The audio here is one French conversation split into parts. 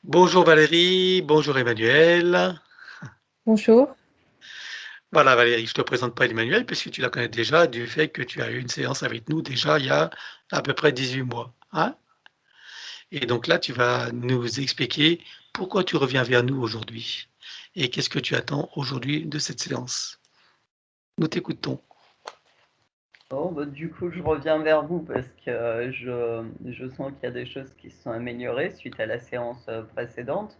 Bonjour Valérie, bonjour Emmanuel. Bonjour. Voilà Valérie, je ne te présente pas Emmanuel puisque tu la connais déjà du fait que tu as eu une séance avec nous déjà il y a à peu près 18 mois. Hein. Et donc là, tu vas nous expliquer pourquoi tu reviens vers nous aujourd'hui et qu'est-ce que tu attends aujourd'hui de cette séance. Nous t'écoutons. Bon, bah, du coup, je reviens vers vous parce que je sens qu'il y a des choses qui se sont améliorées suite à la séance précédente.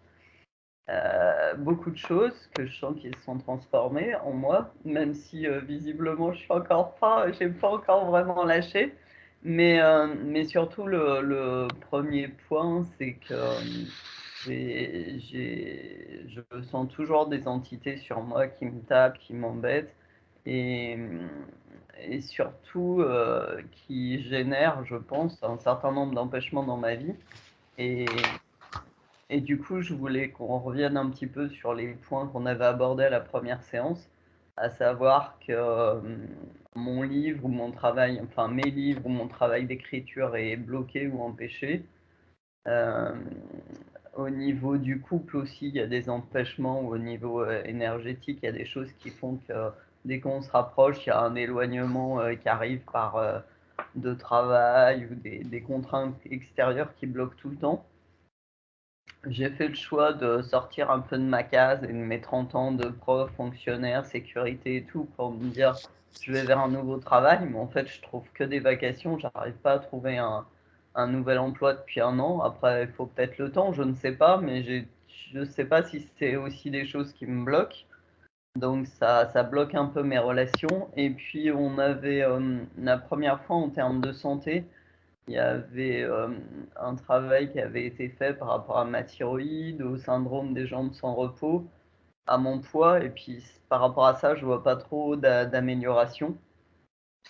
Beaucoup de choses que je sens qui se sont transformées en moi, même si visiblement j'ai pas encore vraiment lâché. Mais surtout, le premier point, c'est que je sens toujours des entités sur moi qui me tapent, qui m'embêtent et, et surtout qui génèrent, je pense, un certain nombre d'empêchements dans ma vie. Et, et du coup, je voulais qu'on revienne un petit peu sur les points qu'on avait abordés à la première séance, à savoir que mon livre ou mon travail, enfin mes livres ou mon travail d'écriture est bloqué ou empêché. Euh, Au niveau du couple aussi, il y a des empêchements, ou au niveau énergétique, il y a des choses qui font que dès qu'on se rapproche, il y a un éloignement qui arrive par de travail ou des contraintes extérieures qui bloquent tout le temps. J'ai fait le choix de sortir un peu de ma case et de mes 30 ans de prof, fonctionnaire, sécurité et tout pour me dire je vais vers un nouveau travail, mais en fait je trouve que des vacations, j'arrive pas à trouver un nouvel emploi depuis un an. Après il faut peut-être le temps, je ne sais pas, mais je ne sais pas si c'est aussi des choses qui me bloquent. Donc ça bloque un peu mes relations. Et puis on avait la première fois en termes de santé, il y avait un travail qui avait été fait par rapport à ma thyroïde, au syndrome des jambes sans repos, à mon poids, et puis par rapport à ça, je vois pas trop d'amélioration.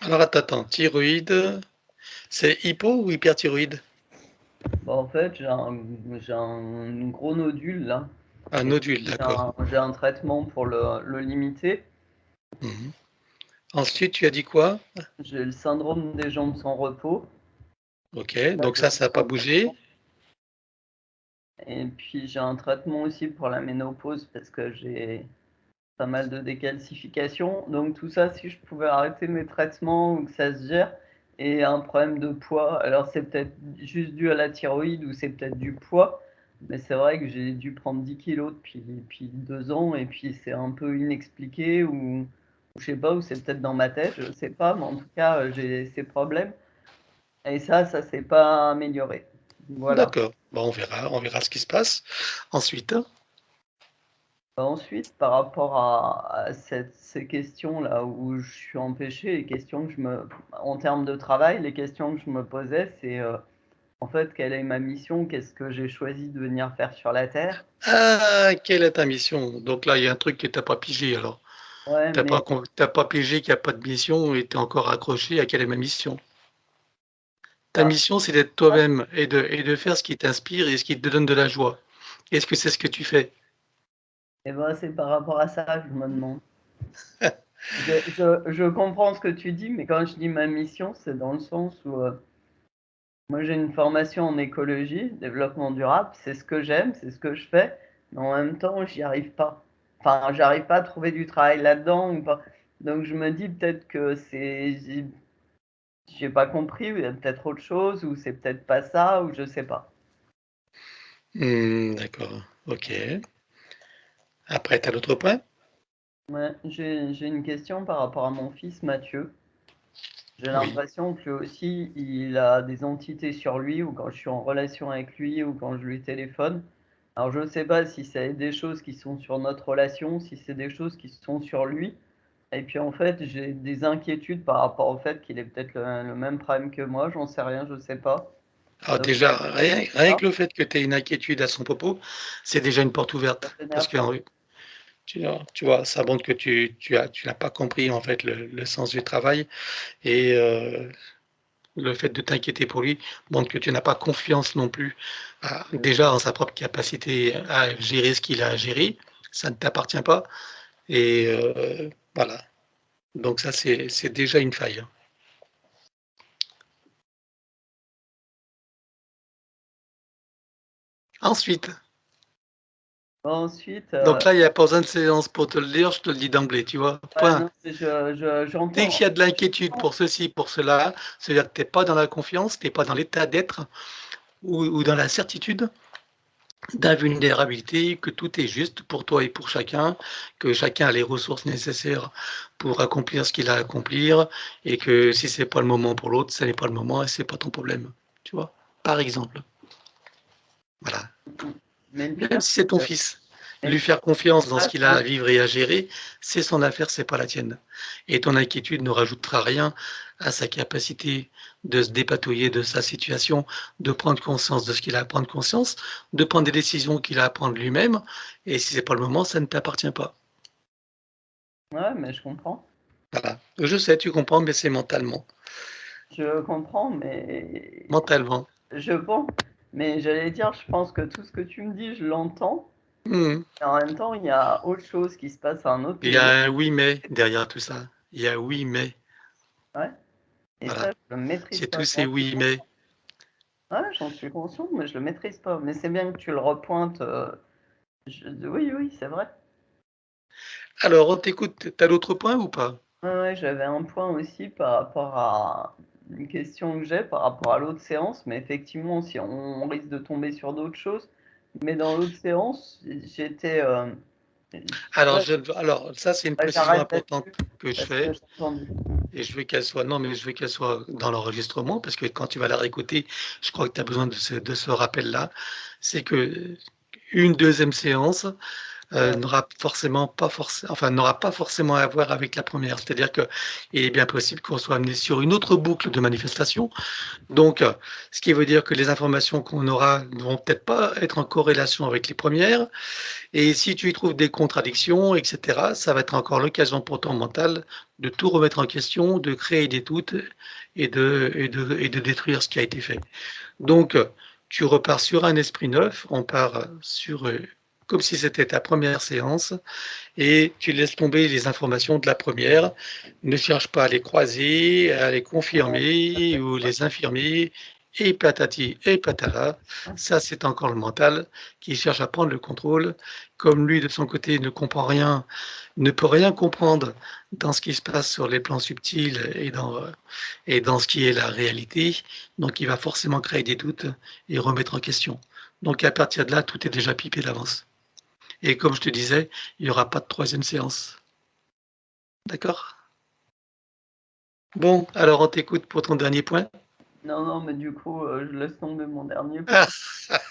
Alors attends, thyroïde, c'est hypo ou hyperthyroïde? Bon, en fait, j'ai un gros nodule là, Un et nodule, d'accord. j'ai un traitement pour le limiter. Mhm. Ensuite, tu as dit quoi? J'ai le syndrome des jambes sans repos. Ok, Là, donc je ça suis n'a pas en bougé. traitement. Et puis j'ai un traitement aussi pour la ménopause parce que j'ai pas mal de décalcification. Donc tout ça, si je pouvais arrêter mes traitements ou que ça se gère, et un problème de poids, alors c'est peut-être juste dû à la thyroïde ou c'est peut-être du poids, mais c'est vrai que j'ai dû prendre 10 kilos depuis 2 ans et puis c'est un peu inexpliqué ou je sais pas, ou c'est peut-être dans ma tête, je sais pas, mais en tout cas j'ai ces problèmes et ça s'est pas amélioré. Voilà. D'accord. Bon, on verra ce qui se passe. Ensuite, Bah, ensuite, par rapport à ces questions-là où je suis empêché, en termes de travail, les questions que je me posais, c'est en fait, quelle est ma mission? Qu'est-ce que j'ai choisi de venir faire sur la Terre? ah, quelle est ta mission? Donc là, il y a un truc que tu n'as pas pigé alors. Ouais, mais T'as pas pigé qu'il n'y a pas de mission et tu es encore accroché à quelle est ma mission. Ta bah, mission, c'est d'être toi-même et de faire ce qui t'inspire et ce qui te donne de la joie. Est-ce que c'est ce que tu fais? eh ben, c'est par rapport à ça que je me demande. Je comprends ce que tu dis, mais quand je dis ma mission, c'est dans le sens où moi j'ai une formation en écologie, développement durable, c'est ce que j'aime, c'est ce que je fais, mais en même temps, j'y arrive pas. Enfin, j'arrive pas à trouver du travail là-dedans ou pas. Donc je me dis peut-être que j'ai pas compris, ou il y a peut-être autre chose, ou c'est peut-être pas ça, ou je sais pas. D'accord. Ok. Après, tu as l'autre point? Ouais, j'ai une question par rapport à mon fils Mathieu. J'ai Oui. l'impression que lui aussi, il a des entités sur lui, ou quand je suis en relation avec lui, ou quand je lui téléphone. Alors je ne sais pas si c'est des choses qui sont sur notre relation, si c'est des choses qui sont sur lui. Et puis en fait, j'ai des inquiétudes par rapport au fait qu'il ait peut-être le même problème que moi, j'en sais rien, je sais pas. Alors Donc déjà, rien ça, que le fait que tu aies une inquiétude à son propos, c'est déjà une porte ça ouverte. Parce t'énerve que pas. tu vois, ça montre que tu n'as pas compris en fait le sens du travail et le fait de t'inquiéter pour lui montre que tu n'as pas confiance non plus déjà en sa propre capacité à gérer ce qu'il a à gérer. Ça ne t'appartient pas. Et voilà. Donc ça, c'est déjà une faille. Ensuite. Ensuite, Donc là, il n'y a pas besoin de séance pour te le dire, je te le dis d'emblée, tu vois. ouais, Point. non, Dès j'entends. qu'il y a de l'inquiétude pour ceci, pour cela, c'est-à-dire que tu n'es pas dans la confiance, tu n'es pas dans l'état d'être ou dans la certitude d'invulnérabilité, que tout est juste pour toi et pour chacun, que chacun a les ressources nécessaires pour accomplir ce qu'il a à accomplir, et que si c'est pas le moment pour l'autre, ce n'est pas le moment et c'est pas ton problème. Tu vois, par exemple. Voilà. Mais le Même pire, si c'est ton fils, mais le lui pire, faire confiance dans ce c'est qu'il a à vivre et à gérer, c'est son affaire, c'est pas la tienne. Et ton inquiétude ne rajoutera rien à sa capacité de se dépatouiller de sa situation, de prendre conscience de ce qu'il a à prendre conscience, de prendre des décisions qu'il a à prendre lui-même. Et si c'est pas le moment, ça ne t'appartient pas. ouais, mais je comprends. Voilà. Je sais, tu comprends, mais c'est mentalement. Je comprends, mais Mentalement. je pense. Mais j'allais dire, je pense que tout ce que tu me dis, je l'entends. Mhm. Et en même temps, il y a autre chose qui se passe à un autre Il y niveau. a un oui mais derrière tout ça. Il y a oui mais. Ouais. Et Voilà. ça, je le maîtrise C'est pas. tous ces J'en suis oui mais. conscient. Ouais, j'en suis conscient, mais je le maîtrise pas. Mais c'est bien que tu le repointes. Oui, oui, c'est vrai. Alors, on t'écoute. T'as d'autres points ou pas? Ouais, ouais, j'avais un point aussi par rapport à une question que j'ai par rapport à l'autre séance, mais effectivement, si on risque de tomber sur d'autres choses. Mais dans l'autre séance, j'étais. Alors, Ouais, ça, c'est une ouais, précision j'arrête importante là-dessus que je parce que fais, j'ai entendu. et je veux qu'elle soit, non, mais je veux qu'elle soit dans l'enregistrement, parce que quand tu vas la réécouter, je crois que tu as besoin de ce rappel-là. C'est que une deuxième séance, Ouais, n'aura pas forcément à voir avec la première. C'est-à-dire que il est bien possible qu'on soit amené sur une autre boucle de manifestation. Donc, ce qui veut dire que les informations qu'on aura ne vont peut-être pas être en corrélation avec les premières. Et si tu y trouves des contradictions, etc., ça va être encore l'occasion pour ton mental de tout remettre en question, de créer des doutes et de détruire ce qui a été fait. Donc, tu repars sur un esprit neuf, on part sur comme si c'était ta première séance, et tu laisses tomber les informations de la première. Ne cherche pas à les croiser, à les ouais, tout à confirmer fait. ou les infirmer, et patati et patata. Ça, c'est encore le mental qui cherche à prendre le contrôle. Comme lui, de son côté, ne comprend rien, ne peut rien comprendre dans ce qui se passe sur les plans subtils et dans ce qui est la réalité. Donc, il va forcément créer des doutes et remettre en question. Donc, à partir de là, tout est déjà pipé d'avance. Et comme je te disais, il n'y aura pas de troisième séance. D'accord? Bon, alors on t'écoute pour ton dernier point. Non, non, mais du coup, je laisse tomber mon dernier Ah, point.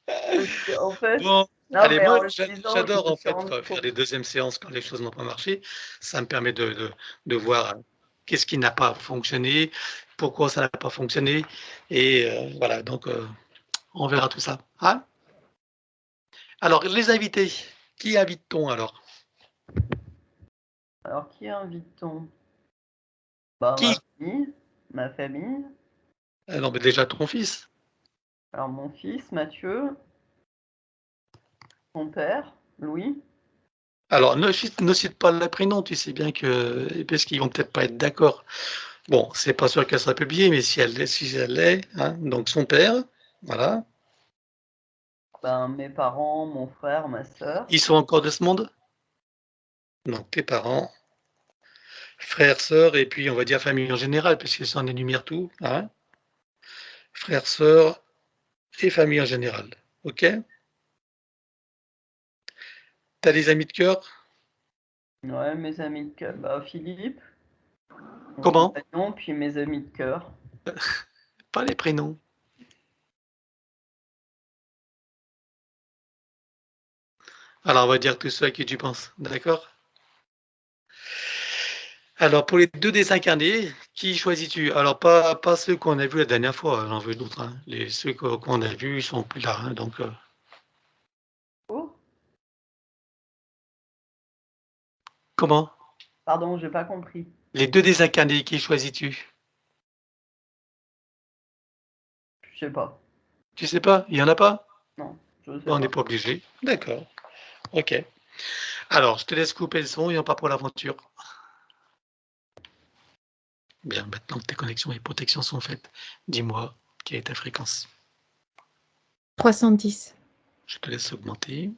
Parce qu'en fait, bon, non, allez, mais moi en le disant, je j'adore me en suis fait rendu faire compte. des deuxièmes séances quand les choses n'ont pas marché. Ça me permet de voir qu'est-ce qui n'a pas fonctionné, pourquoi ça n'a pas fonctionné. Et voilà, donc on verra tout ça. Hein. Alors, les invités, qui invite-t-on alors? Alors, qui invite-t-on? Bah, Qui? ma famille. Non, mais déjà ton fils. Alors, mon fils, Mathieu, mon père, Louis. Alors, ne cite pas le prénom, tu sais bien que, parce qu'ils vont peut-être pas être d'accord. Bon, c'est pas sûr qu'elle sera publiée, mais si elle l'est, hein, donc son père, voilà. Ben, mes parents, mon frère, ma sœur. Ils sont encore de ce monde? Donc tes parents, frères, sœurs, et puis on va dire famille en général, puisque ça en énumère tout, hein. Frères, sœurs et famille en général. Ok? T'as des amis de cœur? Ouais, mes amis de cœur. Bah, Philippe, mon Comment? compagnon, puis mes amis de cœur. Pas les prénoms. Alors on va dire tous ceux à qui tu penses, d'accord? Alors pour les deux désincarnés, qui choisis-tu? Alors pas ceux qu'on a vus la dernière fois, j'en veux d'autres, hein. Ceux qu'on a vus, ils sont plus là, hein, donc Oh, comment? pardon, j'ai pas compris. Les deux désincarnés, qui choisis-tu? Je sais pas. Tu sais pas? Il y en a pas? Non, je sais On n'est pas. pas obligé. D'accord. Ok. Alors, je te laisse couper le son et on part pour l'aventure. Bien, maintenant que tes connexions et protections sont faites, dis-moi quelle est ta fréquence. 310. Je te laisse augmenter.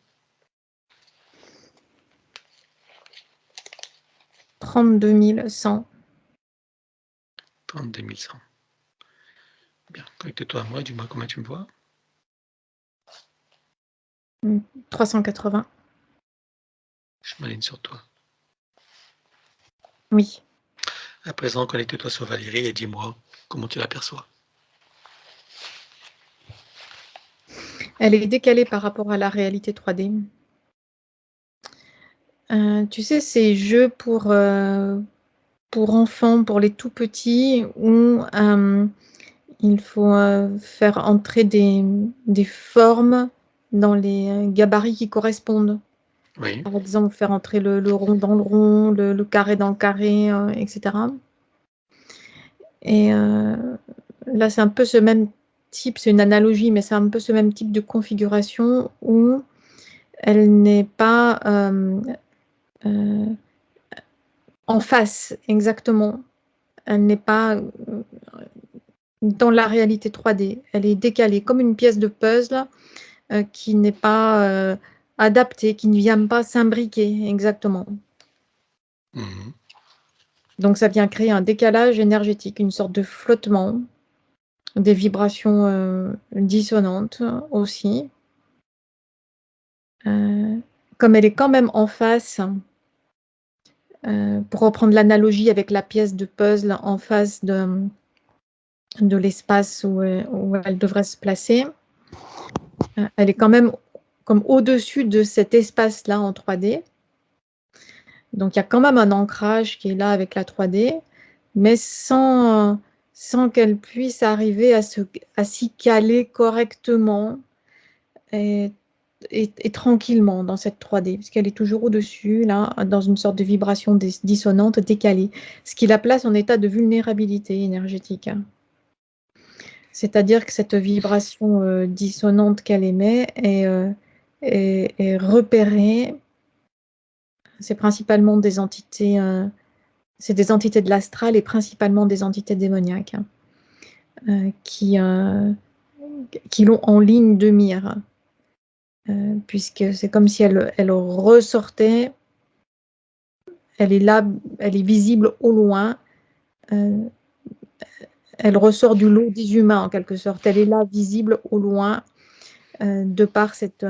32 100. 32 100. Bien, connecte-toi à moi, dis-moi combien tu me vois. 380. Je m'aligne sur toi. Oui. À présent, connecte-toi sur Valérie et dis-moi comment tu l'aperçois. Elle est décalée par rapport à la réalité 3D. Tu sais, ces jeux pour enfants, pour les tout petits, où il faut faire entrer des formes dans les gabarits qui correspondent. Oui. Par exemple, faire entrer le rond dans le rond, le carré dans le carré, etc. Et là, c'est un peu ce même type, c'est une analogie, mais c'est un peu ce même type de configuration où elle n'est pas en face, exactement. Elle n'est pas dans la réalité 3D. Elle est décalée, comme une pièce de puzzle qui n'est pas adaptée, qui ne vient pas s'imbriquer, exactement. Mhm. Donc, ça vient créer un décalage énergétique, une sorte de flottement, des vibrations dissonantes aussi. Comme elle est quand même en face, pour reprendre l'analogie avec la pièce de puzzle en face de l'espace où elle devrait se placer, elle est quand même comme au-dessus de cet espace-là en 3D. Donc, il y a quand même un ancrage qui est là avec la 3D, mais sans qu'elle puisse arriver à s'y caler correctement et tranquillement dans cette 3D, parce qu'elle est toujours au-dessus, là, dans une sorte de vibration dissonante, décalée, ce qui la place en état de vulnérabilité énergétique. C'est-à-dire que cette vibration dissonante qu'elle émet est repérée. C'est principalement des entités, c'est des entités de l'astral et principalement des entités démoniaques qui l'ont en ligne de mire. Puisque c'est comme si elle ressortait, elle est là, elle est visible au loin, elle ressort du lot des humains en quelque sorte, elle est là visible au loin de par cette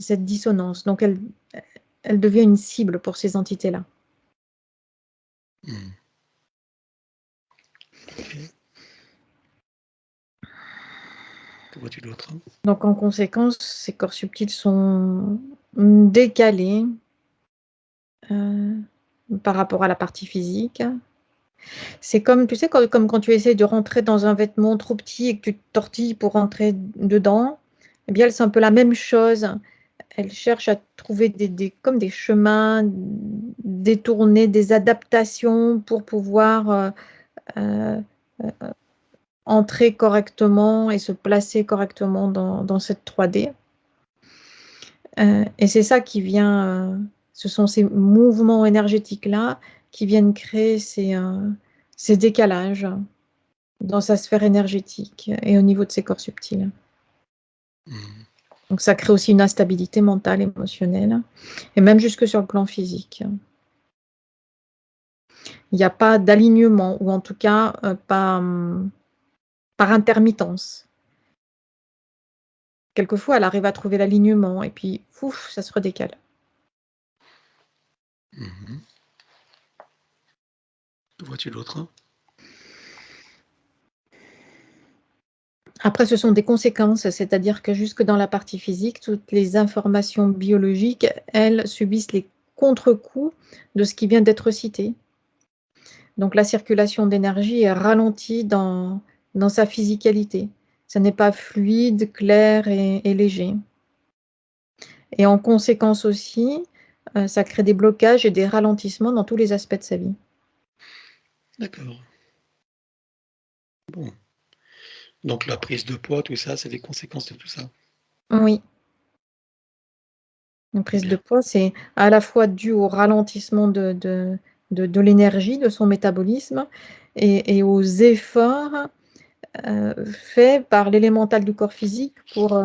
dissonance. Donc elle devient une cible pour ces entités-là. Mhm. Okay. Que vois-tu d'autre? Donc en conséquence, ces corps subtils sont décalés par rapport à la partie physique. C'est comme, tu sais, comme quand tu essaies de rentrer dans un vêtement trop petit et que tu te tortilles pour rentrer dedans, eh bien, c'est un peu la même chose. Elle cherche à trouver comme des chemins détournés, des adaptations pour pouvoir euh, entrer correctement et se placer correctement dans cette 3D. Et c'est ça qui vient, ce sont ces mouvements énergétiques-là qui viennent créer ces décalages dans sa sphère énergétique et au niveau de ses corps subtils. Mhm. Donc ça crée aussi une instabilité mentale, émotionnelle, et même jusque sur le plan physique. Il n'y a pas d'alignement, ou en tout cas pas par intermittence. Quelquefois, elle arrive à trouver l'alignement, et puis, ouf, ça se redécale. Mhm. Que vois-tu d'autre? Après, ce sont des conséquences, c'est-à-dire que jusque dans la partie physique, toutes les informations biologiques, elles subissent les contre-coups de ce qui vient d'être cité. Donc la circulation d'énergie est ralentie dans sa physicalité. Ça n'est pas fluide, clair et léger. Et en conséquence aussi, ça crée des blocages et des ralentissements dans tous les aspects de sa vie. D'accord. Bon. Donc la prise de poids, tout ça, c'est des conséquences de tout ça. Oui. Une prise de Bien. poids, c'est à la fois dû au ralentissement de l'énergie, de son métabolisme, et aux efforts faits par l'élémental du corps physique pour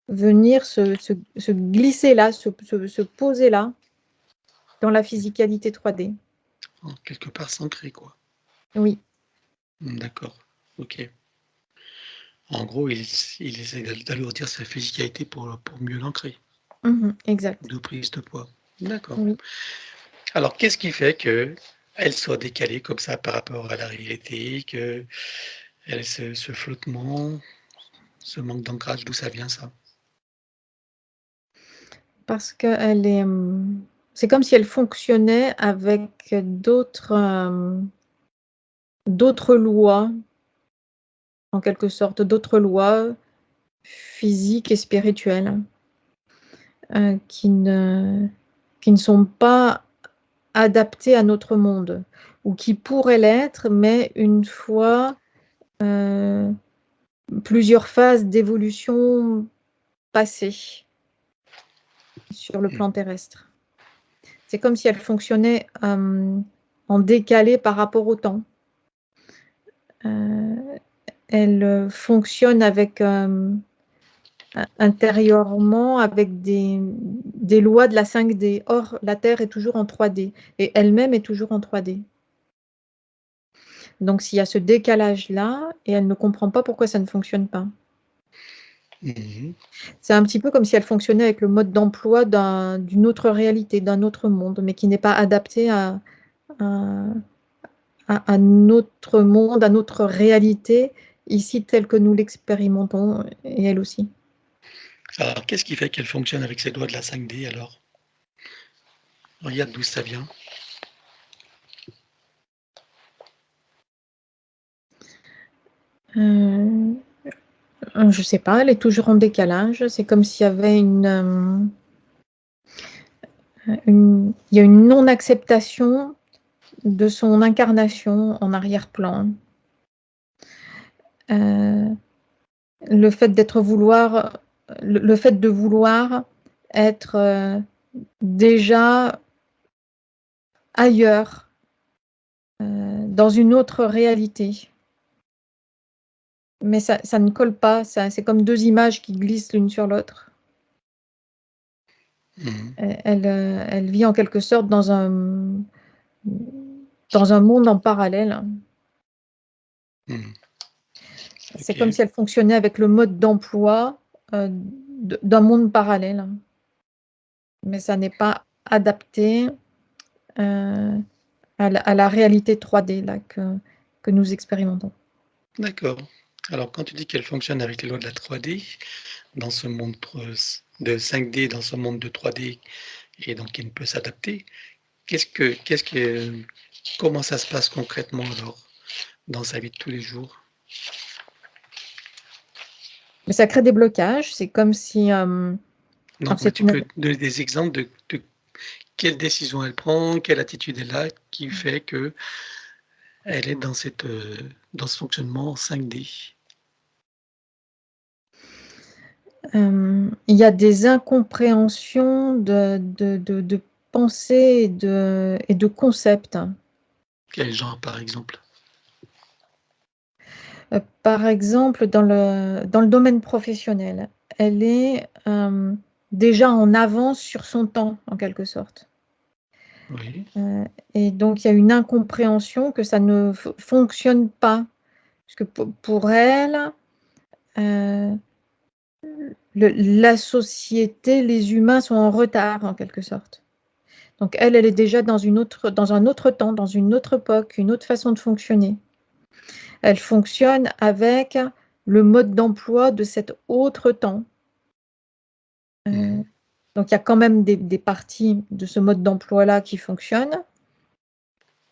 venir se glisser là, se poser là, dans la physicalité 3D. Quelque part s'ancrer, quoi. Oui. D'accord, ok. En gros, il essaie d'alourdir sa physicalité pour mieux l'ancrer, Exact. de prise de poids. D'accord. Oui. Alors, qu'est-ce qui fait qu'elle soit décalée comme ça par rapport à la réalité, qu'elle ait ce flottement, ce manque d'ancrage, d'où ça vient ça? Parce qu'elle est, c'est comme si elle fonctionnait avec d'autres lois, en quelque sorte, d'autres lois physiques et spirituelles, qui ne sont pas adaptées à notre monde, ou qui pourraient l'être, mais une fois plusieurs phases d'évolution passées sur le plan terrestre. C'est comme si elle fonctionnait en décalé par rapport au temps. Elle fonctionne avec intérieurement avec des lois de la 5D. Or, la Terre est toujours en 3D et elle-même est toujours en 3D. Donc, s'il y a ce décalage-là, et elle ne comprend pas pourquoi ça ne fonctionne pas. Mmh. C'est un petit peu comme si elle fonctionnait avec le mode d'emploi d'une autre réalité, d'un autre monde, mais qui n'est pas adapté à notre monde, à notre réalité, ici telle que nous l'expérimentons, et elle aussi. Alors, qu'est-ce qui fait qu'elle fonctionne avec ses doigts de la 5D alors? Regarde d'où ça vient. Je sais pas, elle est toujours en décalage. C'est comme s'il y avait il y a une non-acceptation de son incarnation en arrière-plan. Le fait le fait de vouloir être déjà ailleurs, dans une autre réalité. Mais ça ne colle pas, c'est comme deux images qui glissent l'une sur l'autre. Mmh. Elle vit en quelque sorte dans un monde en parallèle. Mmh. C'est OK. comme si elle fonctionnait avec le mode d'emploi d'un monde parallèle. Mais ça n'est pas adapté à la réalité 3D là, que nous expérimentons. D'accord. Alors, quand tu dis qu'elle fonctionne avec les lois de la 3D, dans ce monde de 5D, dans ce monde de 3D, et donc qui ne peut s'adapter, comment ça se passe concrètement alors, dans sa vie de tous les jours? Mais ça crée des blocages, c'est comme si alors Donc, ouais, c'est tu une peux donner des exemples de quelle décision elle prend, quelle attitude elle a, qui fait qu'elle est dans ce fonctionnement 5D? il y a des incompréhensions de pensées et de concepts. Quel genre, par exemple? Par exemple, dans le domaine professionnel, elle est déjà en avance sur son temps, en quelque sorte. Oui. Et donc, il y a une incompréhension que ça ne fonctionne pas. Parce que pour elle, euh, la société, les humains sont en retard, en quelque sorte. Donc, elle est déjà dans un autre temps, dans une autre époque, une autre façon de fonctionner. Elle fonctionne avec le mode d'emploi de cet autre temps. Mmh. Donc, il y a quand même des parties de ce mode d'emploi-là qui fonctionnent,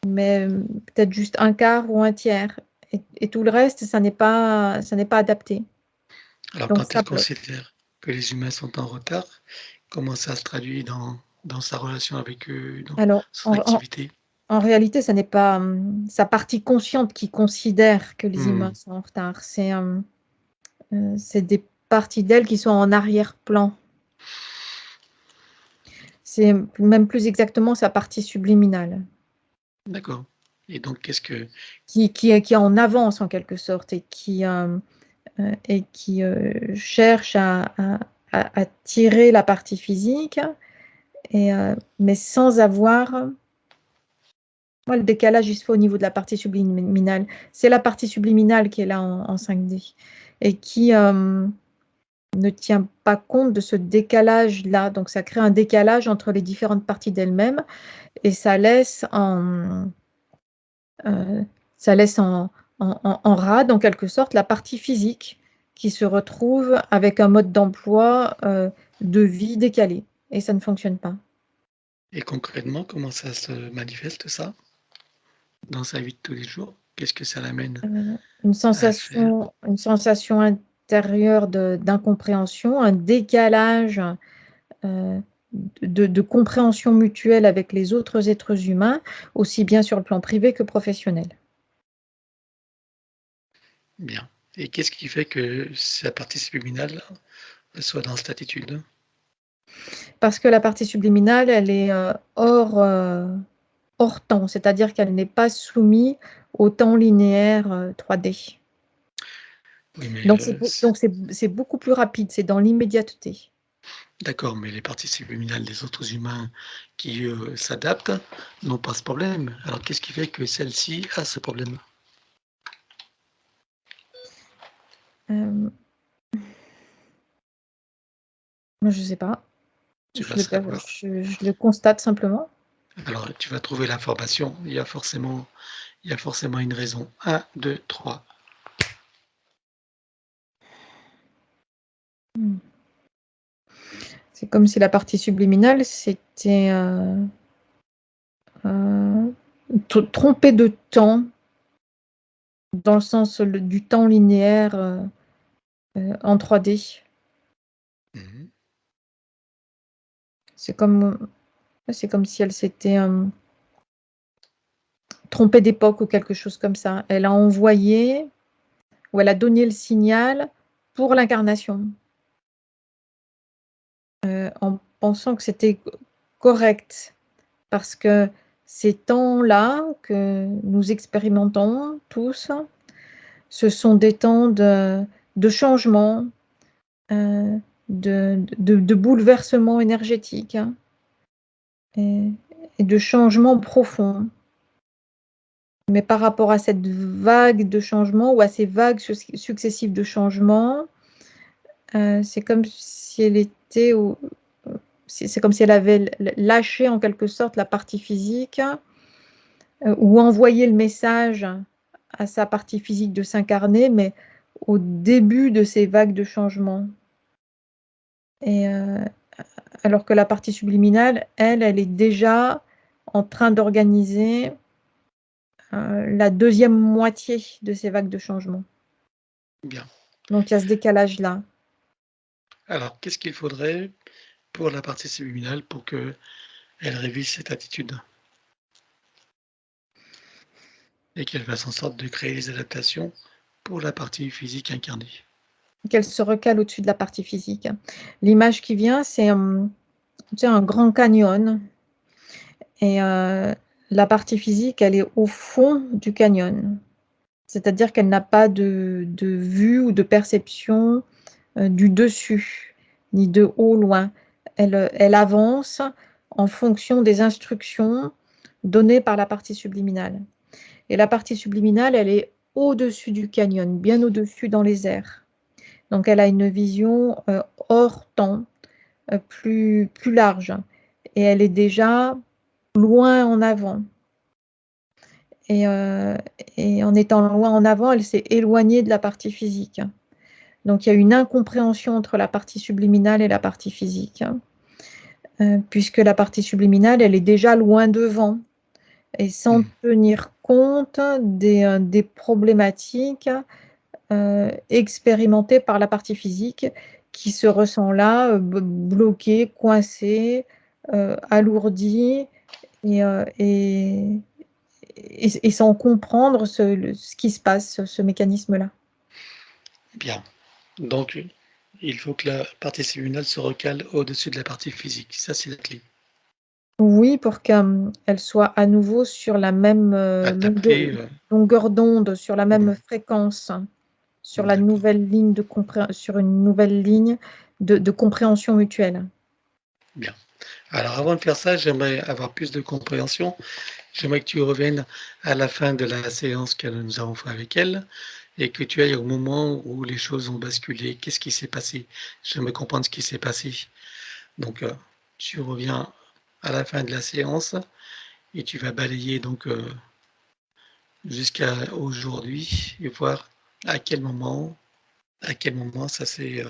mais peut-être juste un quart ou un tiers. Et tout le reste, ça n'est pas adapté. Alors, Donc, quand ça elle bloque. considère que les humains sont en retard, comment ça se traduit dans sa relation avec eux, dans Alors, son activité? en réalité, ça n'est pas sa partie consciente qui considère que les humains Mmh. sont en retard. C'est des parties d'elle qui sont en arrière-plan. C'est même plus exactement sa partie subliminale, D'accord, et donc qui est en avance en quelque sorte et qui cherche à à tirer la partie physique, mais sans avoir... Moi, le décalage, il se fait au niveau de la partie subliminale. C'est la partie subliminale qui est là en 5D et qui ne tient pas compte de ce décalage-là. Donc, ça crée un décalage entre les différentes parties d'elle-même et ça laisse en rade, en quelque sorte, la partie physique qui se retrouve avec un mode d'emploi de vie décalé. Et ça ne fonctionne pas. Et concrètement, comment ça se manifeste, ça, dans sa vie de tous les jours? Qu'est-ce que ça l'amène Une à faire? sensation intérieure d'incompréhension, un décalage de compréhension mutuelle avec les autres êtres humains, aussi bien sur le plan privé que professionnel. Bien. Et qu'est-ce qui fait que sa partie subliminale soit dans cette attitude? Parce que la partie subliminale, elle est hors temps, c'est-à-dire qu'elle n'est pas soumise au temps linéaire 3D. Oui, mais Donc, c'est beaucoup plus rapide, c'est dans l'immédiateté. d'accord, mais les parties subliminales des autres humains qui, s'adaptent n'ont pas ce problème. Alors qu'est-ce qui fait que celle-ci a ce problème? Euh, Moi, je ne sais pas. Tu vas savoir. Je le constate simplement. Alors tu vas trouver l'information, il y a forcément une raison. 1, 2, 3. C'est comme si la partie subliminale, c'était trompé de temps, dans le sens du temps linéaire en 3D. Mmh. C'est comme si elle s'était trompée d'époque ou quelque chose comme ça. Elle a envoyé ou elle a donné le signal pour l'incarnation, en pensant que c'était correct, parce que ces temps-là que nous expérimentons tous, ce sont des temps de changement, de bouleversement énergétique, hein, et de changement profond. Mais par rapport à cette vague de changement ou à ces vagues successives de changement, c'est comme si elle était c'est comme si elle avait lâché en quelque sorte la partie physique ou envoyé le message à sa partie physique de s'incarner, mais au début de ces vagues de changement. Et alors que la partie subliminale, elle est déjà en train d'organiser la deuxième moitié de ces vagues de changement. Bien. Donc il y a ce décalage-là. Alors qu'est-ce qu'il faudrait pour la partie subliminale pour qu'elle révise cette attitude? Et qu'elle fasse en sorte de créer les adaptations pour la partie physique incarnée. Qu'elle se recale au-dessus de la partie physique. L'image qui vient, c'est un grand canyon. Et la partie physique, elle est au fond du canyon. C'est-à-dire qu'elle n'a pas de vue ou de perception du dessus, ni de haut loin. Elle avance en fonction des instructions données par la partie subliminale. Et la partie subliminale, elle est au-dessus du canyon, bien au-dessus dans les airs. Donc elle a une vision hors temps, plus large. Et elle est déjà loin en avant. Et en étant loin en avant, elle s'est éloignée de la partie physique. Donc il y a une incompréhension entre la partie subliminale et la partie physique, puisque la partie subliminale, elle est déjà loin devant, et sans tenir compte des problématiques expérimentées par la partie physique, qui se ressent là, bloquée, coincée, alourdie, et sans comprendre ce qui se passe, ce mécanisme-là. Bien. Donc, il faut que la partie subliminale se recale au-dessus de la partie physique. Ça, c'est la clé. Oui, pour qu'elle soit à nouveau sur la même Adapté. longueur d'onde, sur la même fréquence, sur la D'accord. nouvelle ligne sur une nouvelle ligne de compréhension mutuelle. Bien. Alors, avant de faire ça, j'aimerais avoir plus de compréhension. J'aimerais que tu reviennes à la fin de la séance que nous avons fait avec elle et que tu ailles au moment où les choses ont basculé. Qu'est-ce qui s'est passé? J'aimerais comprendre ce qui s'est passé. Donc, tu reviens à la fin de la séance et tu vas balayer donc jusqu'à aujourd'hui et voir à quel moment ça s'est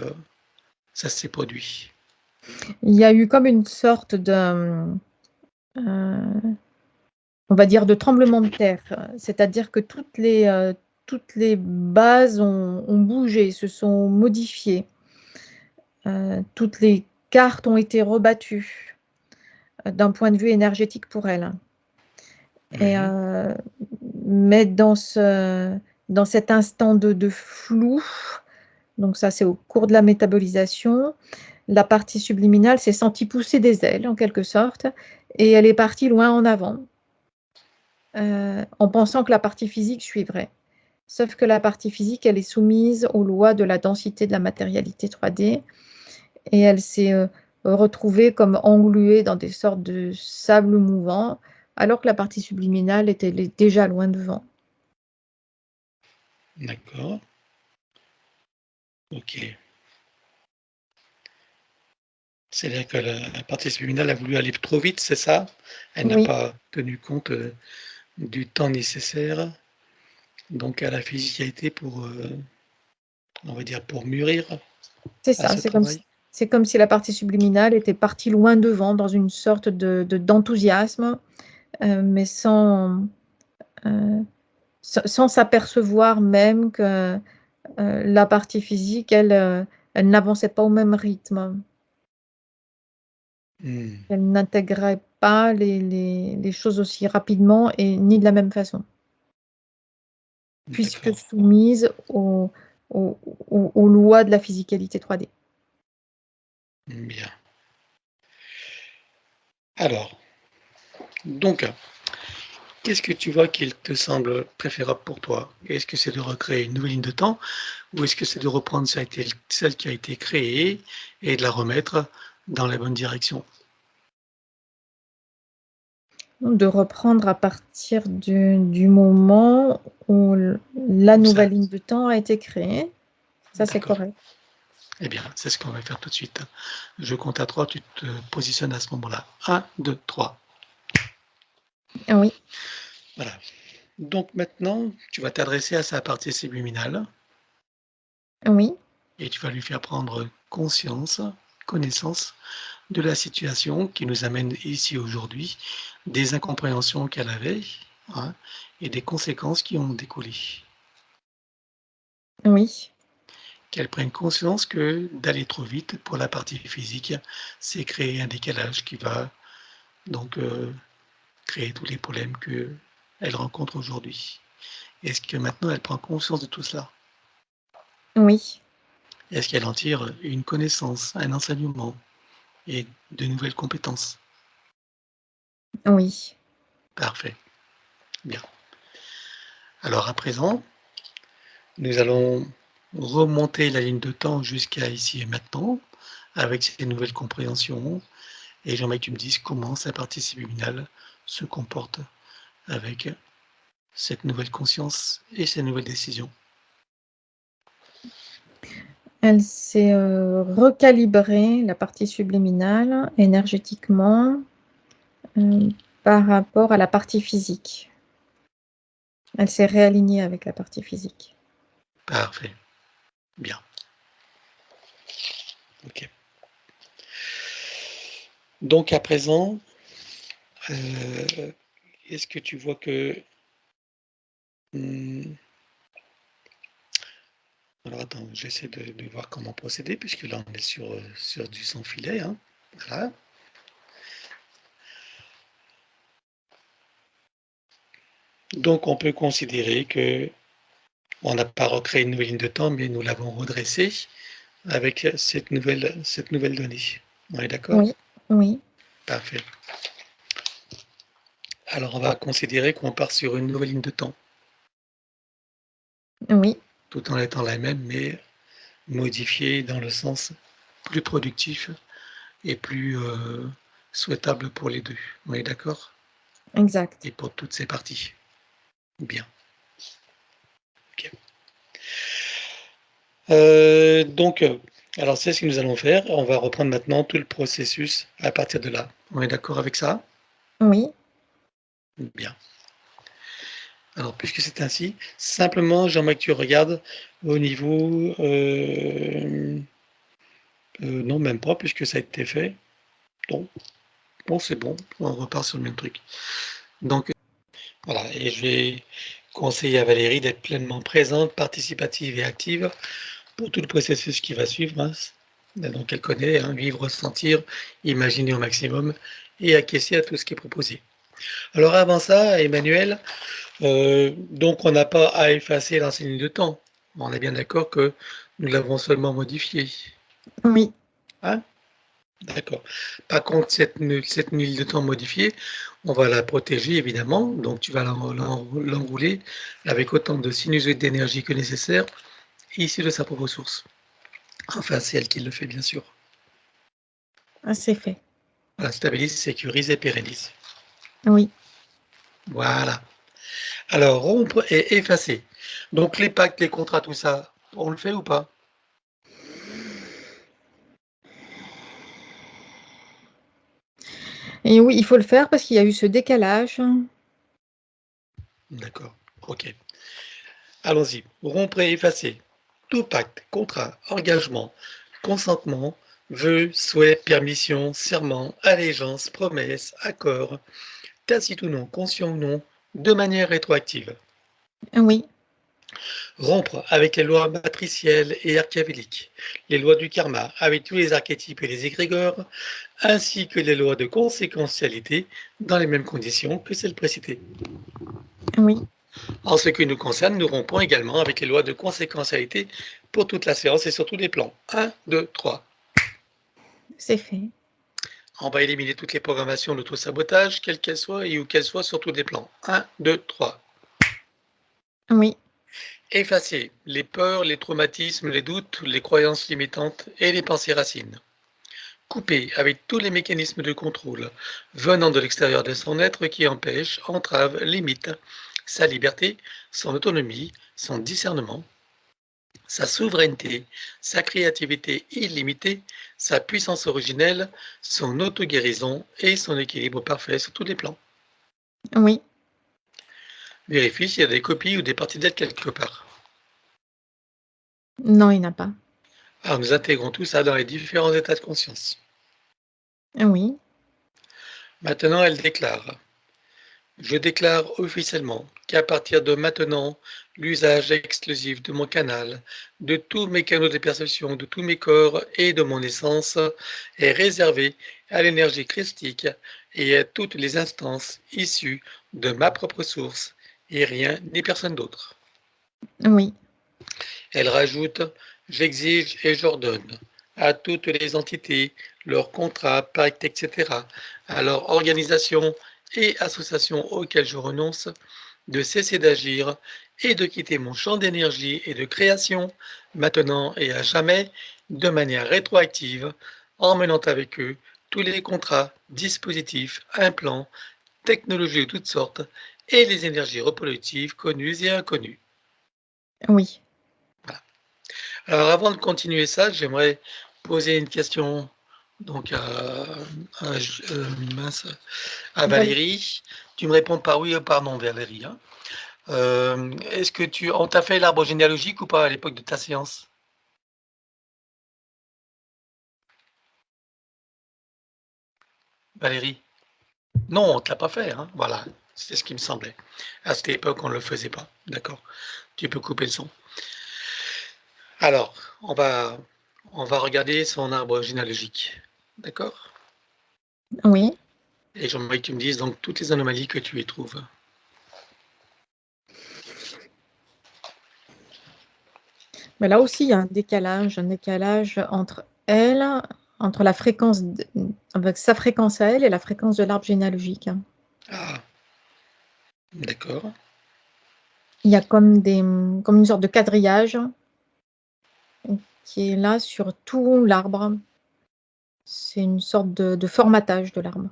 produit. Il y a eu comme une sorte de, on va dire, de tremblement de terre. C'est-à-dire que toutes les bases ont bougé, se sont modifiées. Toutes les cartes ont été rebattues d'un point de vue énergétique pour elle. Et, Oui. mais dans cet instant de flou, donc ça c'est au cours de la métabolisation, la partie subliminale s'est sentie pousser des ailes en quelque sorte, et elle est partie loin en avant, en pensant que la partie physique suivrait. Sauf que la partie physique, elle est soumise aux lois de la densité de la matérialité 3D, et elle s'est retrouvée comme engluée dans des sortes de sable mouvant, alors que la partie subliminale était déjà loin devant. D'accord. Ok. C'est-à-dire que la partie subliminale a voulu aller trop vite, c'est ça? Elle n'a Oui, pas tenu compte du temps nécessaire donc à la physicalité pour, on va dire, pour mûrir c'est à ça. ce travail. C'est comme si la partie subliminale était partie loin devant, dans une sorte d'enthousiasme, mais sans s'apercevoir même que la partie physique, elle n'avançait pas au même rythme. Hmm, Elle n'intégrait pas les choses aussi rapidement et ni de la même façon, puisque d'accord, soumise aux lois de la physicalité 3D. bien. Alors, donc, qu'est-ce que tu vois qu'il te semble préférable pour toi? Est-ce que c'est de recréer une nouvelle ligne de temps ou est-ce que c'est de reprendre celle qui a été créée et de la remettre dans la bonne direction? De reprendre à partir du moment où la Où ça? nouvelle ligne de temps a été créée. Ça, c'est D'accord. correct. Eh bien, c'est ce qu'on va faire tout de suite. Je compte à 3, tu te positionnes à ce moment-là. 1, 2, 3. Ah oui, Voilà. Donc maintenant, tu vas t'adresser à sa partie subliminale oui, et tu vas lui faire prendre connaissance de la situation qui nous amène ici aujourd'hui, des incompréhensions qu'elle avait, hein, et des conséquences qui ont découlé. oui, Qu'elle prenne conscience que d'aller trop vite pour la partie physique, c'est créer un décalage qui va donc créer tous les problèmes qu'elle rencontre aujourd'hui. Est-ce que maintenant elle prend conscience de tout cela? oui, Est-ce qu'elle en tire une connaissance, un enseignement et de nouvelles compétences? oui. Parfait, bien. Alors à présent, nous allons remonter la ligne de temps jusqu'à ici et maintenant avec ces nouvelles compréhensions et j'aimerais que tu me dises comment sa partie subliminale se comporte avec cette nouvelle conscience et ces nouvelles décisions. Elle s'est recalibrée, la partie subliminale, énergétiquement, par rapport à la partie physique. Elle s'est réalignée avec la partie physique. Parfait, bien. Ok. Donc à présent, est-ce que tu vois que alors attends, j'essaie de voir comment procéder puisque là on est sur du sans filet, hein. Voilà. Donc on peut considérer que on n'a pas recréé une nouvelle ligne de temps, mais nous l'avons redressée avec cette nouvelle donnée. On est d'accord? Oui, oui, Parfait. Alors on va considérer qu'on part sur une nouvelle ligne de temps, oui, tout en étant la même, mais modifiée dans le sens plus productif et plus souhaitable pour les deux. On est d'accord? Exact. Et pour toutes ces parties. Bien. Ok. Donc, alors c'est ce que nous allons faire. On va reprendre maintenant tout le processus à partir de là. On est d'accord avec ça? Oui. Bien. Alors, puisque c'est ainsi, simplement, j'aimerais que tu regardes au niveau... non, même pas, puisque ça a été fait. Donc, bon, c'est bon, on repart sur le même truc. Donc, voilà, et je vais conseiller à Valérie d'être pleinement présente, participative et active pour tout le processus qui va suivre, hein. Donc elle connaît, hein, vivre, ressentir, imaginer au maximum et acquiescer à tout ce qui est proposé. Alors avant ça, Emmanuel, donc on n'a pas à effacer l'enseigne de temps. On est bien d'accord que nous l'avons seulement modifié. Oui. Hein? D'accord. Par contre, cette huile de temps modifiée, on va la protéger évidemment. Donc tu vas l'enrouler avec autant de sinusoïdes d'énergie que nécessaire, issus de sa propre source. Enfin, c'est elle qui le fait, bien sûr. Ah, c'est fait. Voilà, stabilise, sécurise et pérennise. Oui. Voilà. Alors, rompre et effacer. Donc, les pactes, les contrats, tout ça, on le fait ou pas? Et oui, il faut le faire parce qu'il y a eu ce décalage. D'accord. Ok. Allons-y. Rompre et effacer. Tout pacte, contrat, engagement, consentement, vœu, souhait, permission, serment, allégeance, promesse, accord, tacite ou non, conscient ou non, de manière rétroactive. Oui. Rompre avec les lois matricielles et archavéliques, les lois du karma avec tous les archétypes et les égrégores, ainsi que les lois de conséquentialité dans les mêmes conditions que celles précitées. Oui. En ce qui nous concerne, nous rompons également avec les lois de conséquentialité pour toute la séance et sur tous les plans. 1, 2, 3. C'est fait. On va éliminer toutes les programmations d'auto-sabotage, quelles qu'elles soient et où qu'elles soient sur tous les plans. 1, 2, 3. Oui. Effacer les peurs, les traumatismes, les doutes, les croyances limitantes et les pensées racines. Couper avec tous les mécanismes de contrôle venant de l'extérieur de son être qui empêchent, entravent, limitent sa liberté, son autonomie, son discernement, sa souveraineté, sa créativité illimitée, sa puissance originelle, son auto-guérison et son équilibre parfait sur tous les plans. Oui. Vérifie s'il y a des copies ou des parties d'elle quelque part. Non, il n'y en a pas. Alors nous intégrons tout ça dans les différents états de conscience. Oui. Maintenant, elle déclare: je déclare officiellement qu'à partir de maintenant, l'usage exclusif de mon canal, de tous mes canaux de perception, de tous mes corps et de mon essence est réservé à l'énergie christique et à toutes les instances issues de ma propre source et rien ni personne d'autre. Oui. Elle rajoute: j'exige et j'ordonne à toutes les entités, leurs contrats, pactes, etc., à leur organisation et associations auxquelles je renonce, de cesser d'agir et de quitter mon champ d'énergie et de création, maintenant et à jamais, de manière rétroactive, emmenant avec eux tous les contrats, dispositifs, implants, technologies de toutes sortes et les énergies reproductives connues et inconnues. Oui. Alors avant de continuer ça, j'aimerais poser une question donc à, mince, à Valérie. Tu me réponds par oui ou par non, Valérie, hein. Est-ce que on t'a fait l'arbre généalogique ou pas à l'époque de ta séance? Valérie? Non, on ne te l'a pas fait, hein. Voilà, c'est ce qui me semblait. À cette époque, on ne le faisait pas. D'accord. Tu peux couper le son. Alors, on va regarder son arbre généalogique. D'accord? Oui. Et j'aimerais que tu me dises donc toutes les anomalies que tu y trouves. Mais là aussi, il y a un décalage entre elle, entre la fréquence, avec sa fréquence à elle et la fréquence de l'arbre généalogique. Ah, d'accord. Il y a comme une sorte de quadrillage qui est là sur tout l'arbre. c'est une sorte de formatage de l'arbre.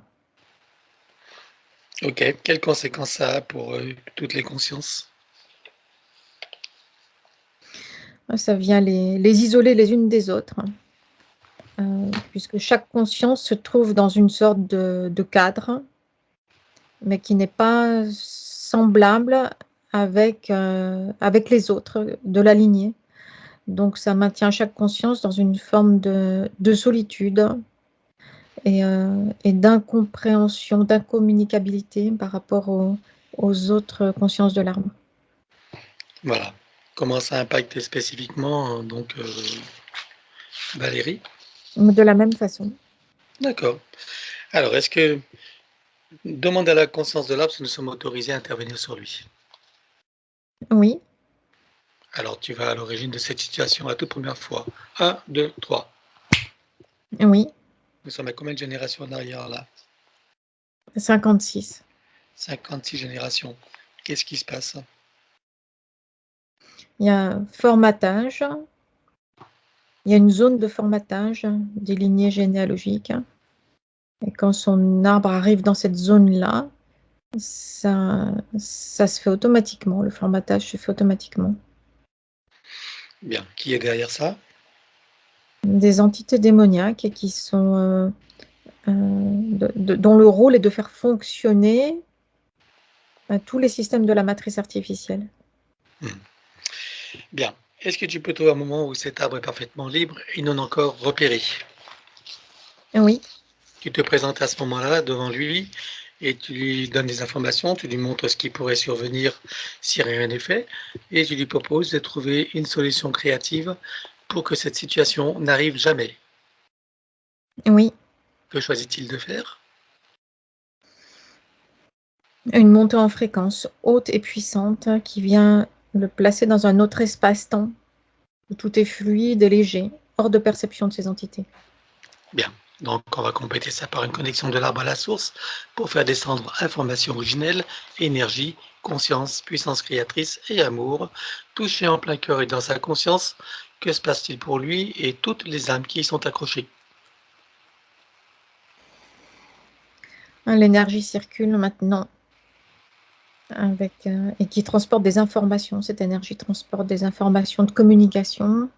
Ok. Quelles conséquences ça a pour toutes les consciences? Ça vient les isoler les unes des autres, puisque chaque conscience se trouve dans une sorte de cadre, mais qui n'est pas semblable avec les autres de la lignée. Donc ça maintient chaque conscience dans une forme de solitude et d'incompréhension, d'incommunicabilité par rapport aux autres consciences de l'arbre. Voilà. Comment ça impacte spécifiquement donc Valérie? De la même façon. D'accord. Alors, est-ce que demande à la conscience de l'arbre si nous sommes autorisés à intervenir sur lui? Oui, Alors, tu vas à l'origine de cette situation la toute première fois. 1, 2, 3. oui, Nous sommes à combien de générations en arrière là? 56. 56 générations. Qu'est-ce qui se passe? Il y a un formatage, il y a une zone de formatage des lignées généalogiques. Et quand son arbre arrive dans cette zone-là, ça se fait automatiquement, le formatage se fait automatiquement. Bien. Qui est derrière ça? Des entités démoniaques qui sont dont le rôle est de faire fonctionner tous les systèmes de la matrice artificielle. Bien. Est-ce que tu peux trouver un moment où cet arbre est parfaitement libre et non encore repéré? Oui, Tu te présentes à ce moment-là devant lui et tu lui donnes des informations, tu lui montres ce qui pourrait survenir si rien n'est fait et tu lui proposes de trouver une solution créative pour que cette situation n'arrive jamais. oui. Que choisit-il de faire? Une montée en fréquence haute et puissante qui vient le placer dans un autre espace-temps où tout est fluide et léger, hors de perception de ces entités. Bien. Donc, on va compléter ça par une connexion de l'arbre à la source pour faire descendre information originelle, énergie, conscience, puissance créatrice et amour, touché en plein cœur et dans sa conscience. Que se passe-t-il pour lui et toutes les âmes qui y sont accrochées? L'énergie circule maintenant et qui transporte des informations. Cette énergie transporte des informations de communication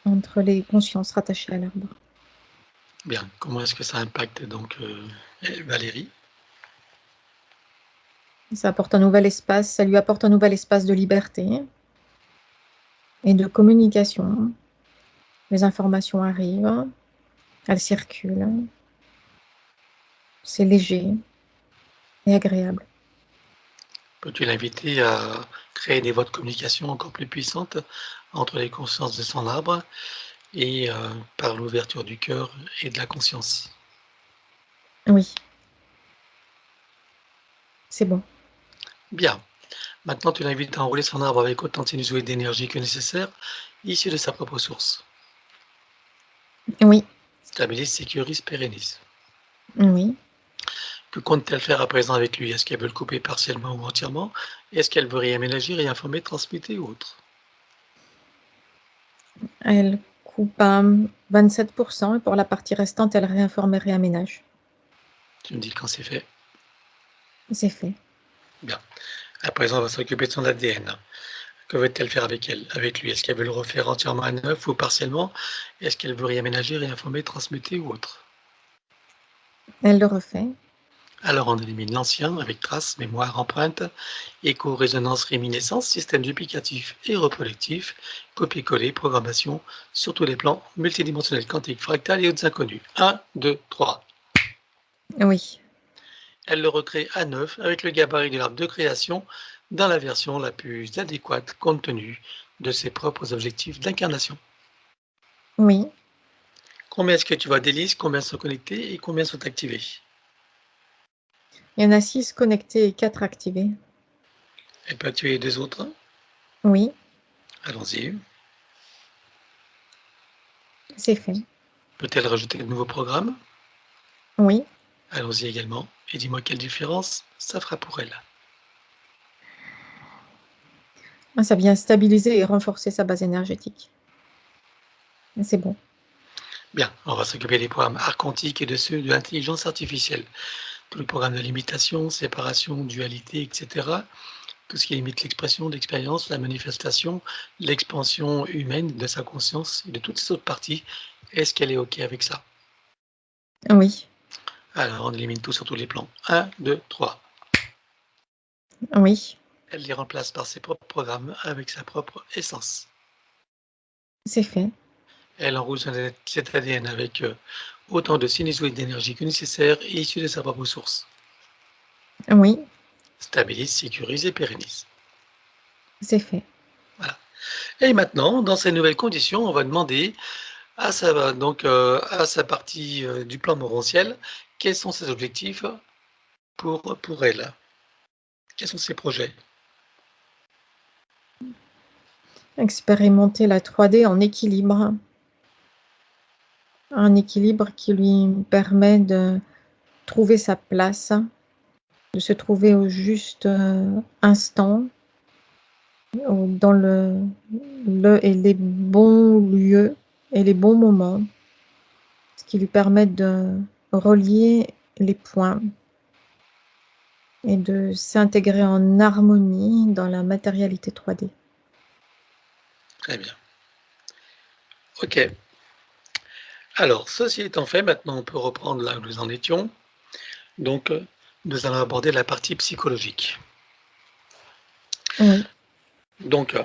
entre les consciences rattachées à l'arbre. Bien. Comment est-ce que ça impacte donc Valérie? Ça apporte un nouvel espace, ça lui apporte un nouvel espace de liberté et de communication. Les informations arrivent, elles circulent, c'est léger et agréable. Peux-tu l'inviter à créer des voies de communication encore plus puissantes entre les consciences de son arbre et par l'ouverture du cœur et de la conscience? Oui, c'est bon. Bien. Maintenant, tu l'invites à enrouler son arbre avec autant de sinusouées d'énergie que nécessaire, issues de sa propre source. Oui, Stabilise, sécurise, pérennise. oui. Que compte-t-elle faire à présent avec lui? Est-ce qu'elle veut le couper partiellement ou entièrement? Est-ce qu'elle veut réaménager, réinformer, transmuter ou autre? Elle coupe à 27% et pour la partie restante, elle réinforme et réaménage. Tu me dis quand c'est fait. C'est fait. Bien. À présent, on va s'occuper de son ADN. Que veut-elle faire avec elle, avec lui? Est-ce qu'elle veut le refaire entièrement à neuf ou partiellement? Est-ce qu'elle veut réaménager, réinformer, transmuter ou autre? Elle le refait. Alors on élimine l'ancien avec traces, mémoire, empreinte, écho, résonance, réminiscence, système duplicatif et reproductif, copier-coller, programmation sur tous les plans, multidimensionnels, quantiques, fractales et autres inconnus. 1, 2, 3. Oui, Elle le recrée à neuf avec le gabarit de l'arbre de création dans la version la plus adéquate compte tenu de ses propres objectifs d'incarnation. oui. Combien est-ce que tu vois d'hélices? Combien sont connectés et combien sont activés? Il y en a 6 connectés et 4 activés. Elle peut activer les deux autres? Oui, Allons-y. c'est fait. Peut-elle rajouter de nouveaux programmes? Oui. Allons-y également. Et dis-moi quelle différence ça fera pour elle. Ça vient stabiliser et renforcer sa base énergétique. C'est bon. Bien, on va s'occuper des programmes archontiques et de ceux de l'intelligence artificielle. Tous les programmes de limitation, séparation, dualité, etc. Tout ce qui limite l'expression, l'expérience, la manifestation, l'expansion humaine de sa conscience et de toutes ces autres parties. Est-ce qu'elle est OK avec ça? Oui, Alors, on élimine tout sur tous les plans. 1, 2, 3. oui, Elle les remplace par ses propres programmes avec sa propre essence. c'est fait. Elle enroule cet ADN avec autant de sinusoïdes d'énergie que nécessaire et issus de sa propre source. Oui, Stabilise, sécurise et pérennise. c'est fait. Voilà. Et maintenant, dans ces nouvelles conditions, on va demander à sa partie du plan morantiel quels sont ses objectifs pour elle. Quels sont ses projets? Expérimenter la 3D en équilibre. Un équilibre qui lui permet de trouver sa place, de se trouver au juste instant, dans le et les bons lieux et les bons moments, ce qui lui permet de relier les points et de s'intégrer en harmonie dans la matérialité 3D. Très bien. OK. Alors, ceci étant fait, maintenant on peut reprendre là où nous en étions. Donc, nous allons aborder la partie psychologique. Oui, Donc,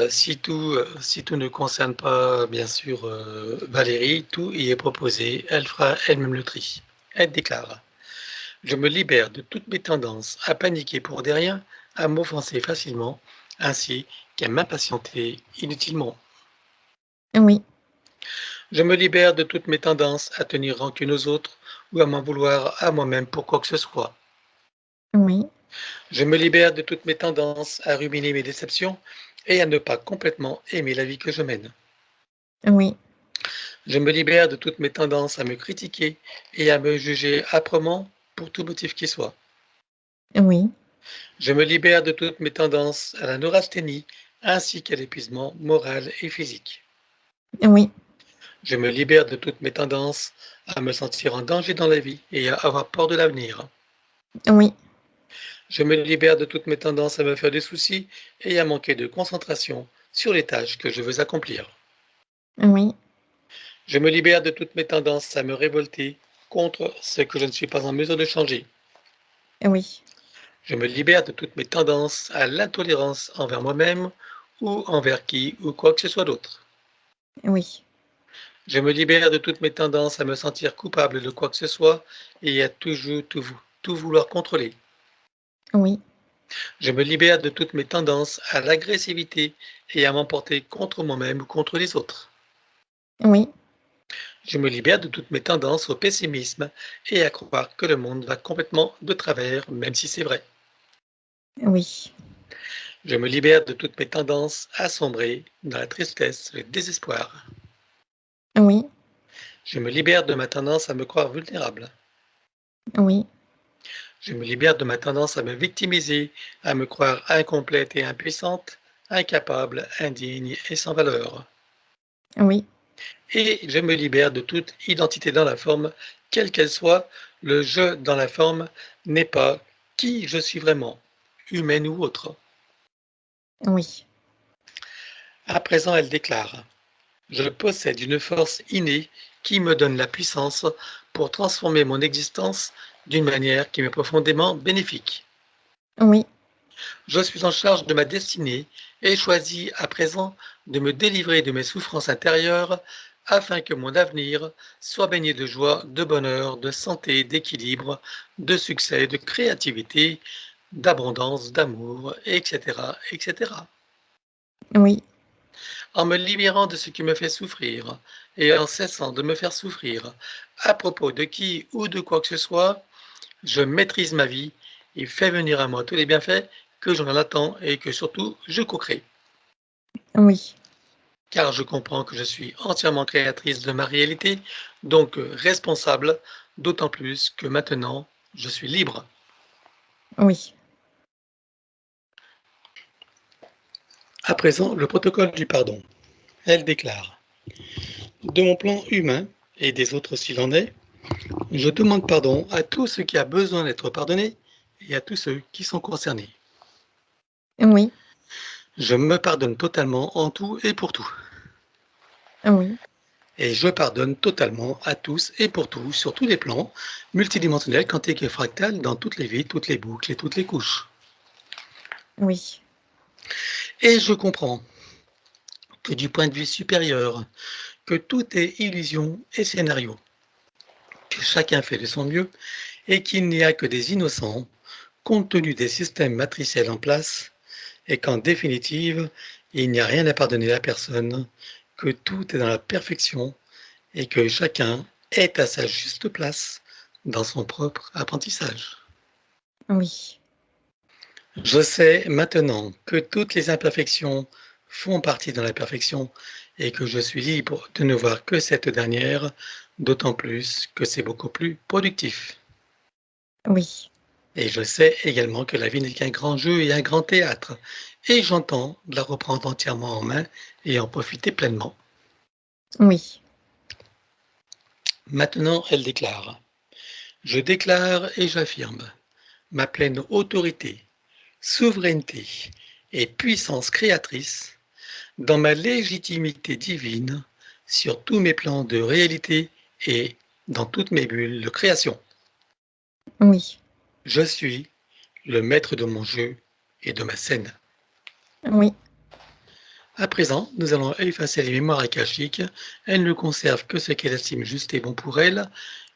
si tout ne concerne pas, bien sûr, Valérie, tout y est proposé. Elle fera elle-même le tri. Elle déclare: je me libère de toutes mes tendances à paniquer pour des riens, à m'offenser facilement, ainsi qu'à m'impatienter inutilement. oui, Je me libère de toutes mes tendances à tenir rancune aux autres ou à m'en vouloir à moi-même pour quoi que ce soit. oui, Je me libère de toutes mes tendances à ruminer mes déceptions et à ne pas complètement aimer la vie que je mène. oui, Je me libère de toutes mes tendances à me critiquer et à me juger âprement pour tout motif qui soit. oui, Je me libère de toutes mes tendances à la neurasthénie ainsi qu'à l'épuisement moral et physique. oui, Je me libère de toutes mes tendances à me sentir en danger dans la vie et à avoir peur de l'avenir. oui, Je me libère de toutes mes tendances à me faire des soucis et à manquer de concentration sur les tâches que je veux accomplir. oui, Je me libère de toutes mes tendances à me révolter contre ce que je ne suis pas en mesure de changer. oui, Je me libère de toutes mes tendances à l'intolérance envers moi-même ou envers qui ou quoi que ce soit d'autre. oui, Je me libère de toutes mes tendances à me sentir coupable de quoi que ce soit et à toujours tout vouloir contrôler. oui, Je me libère de toutes mes tendances à l'agressivité et à m'emporter contre moi-même ou contre les autres. oui, Je me libère de toutes mes tendances au pessimisme et à croire que le monde va complètement de travers, même si c'est vrai. oui, Je me libère de toutes mes tendances à sombrer dans la tristesse, le désespoir. oui, Je me libère de ma tendance à me croire vulnérable. oui, Je me libère de ma tendance à me victimiser, à me croire incomplète et impuissante, incapable, indigne et sans valeur. oui, Et je me libère de toute identité dans la forme, quelle qu'elle soit. Le je dans la forme n'est pas qui je suis vraiment, humaine ou autre. oui, À présent, elle déclare: je possède une force innée qui me donne la puissance pour transformer mon existence d'une manière qui m'est profondément bénéfique. oui, Je suis en charge de ma destinée et choisis à présent de me délivrer de mes souffrances intérieures afin que mon avenir soit baigné de joie, de bonheur, de santé, d'équilibre, de succès, de créativité, d'abondance, d'amour, etc., etc. oui, En me libérant de ce qui me fait souffrir et en cessant de me faire souffrir à propos de qui ou de quoi que ce soit, je maîtrise ma vie et fais venir à moi tous les bienfaits que j'en attends et que surtout je co-crée. oui, Car je comprends que je suis entièrement créatrice de ma réalité, donc responsable, d'autant plus que maintenant je suis libre. oui, À présent, le protocole du pardon. Elle déclare: de mon plan humain et des autres s'il en est, je demande pardon à tout ce qui a besoin d'être pardonné et à tous ceux qui sont concernés. Oui, Je me pardonne totalement en tout et pour tout. oui, Et je pardonne totalement à tous et pour tout, sur tous les plans, multidimensionnels, quantiques et fractales, dans toutes les vies, toutes les boucles et toutes les couches. oui, Et je comprends que du point de vue supérieur, que tout est illusion et scénario, que chacun fait de son mieux et qu'il n'y a que des innocents, compte tenu des systèmes matriciels en place, et qu'en définitive, il n'y a rien à pardonner à personne, que tout est dans la perfection et que chacun est à sa juste place dans son propre apprentissage. oui, Je sais maintenant que toutes les imperfections font partie de la perfection et que je suis libre de ne voir que cette dernière, d'autant plus que c'est beaucoup plus productif. oui, Et je sais également que la vie n'est qu'un grand jeu et un grand théâtre, et j'entends de la reprendre entièrement en main et en profiter pleinement. oui, Maintenant, elle déclare. Je déclare et j'affirme ma pleine autorité, souveraineté et puissance créatrice dans ma légitimité divine sur tous mes plans de réalité et dans toutes mes bulles de création. oui, Je suis le maître de mon jeu et de ma scène. oui, À présent, nous allons effacer les mémoires akashiques. Elle ne conserve que ce qu'elle estime juste et bon pour elle,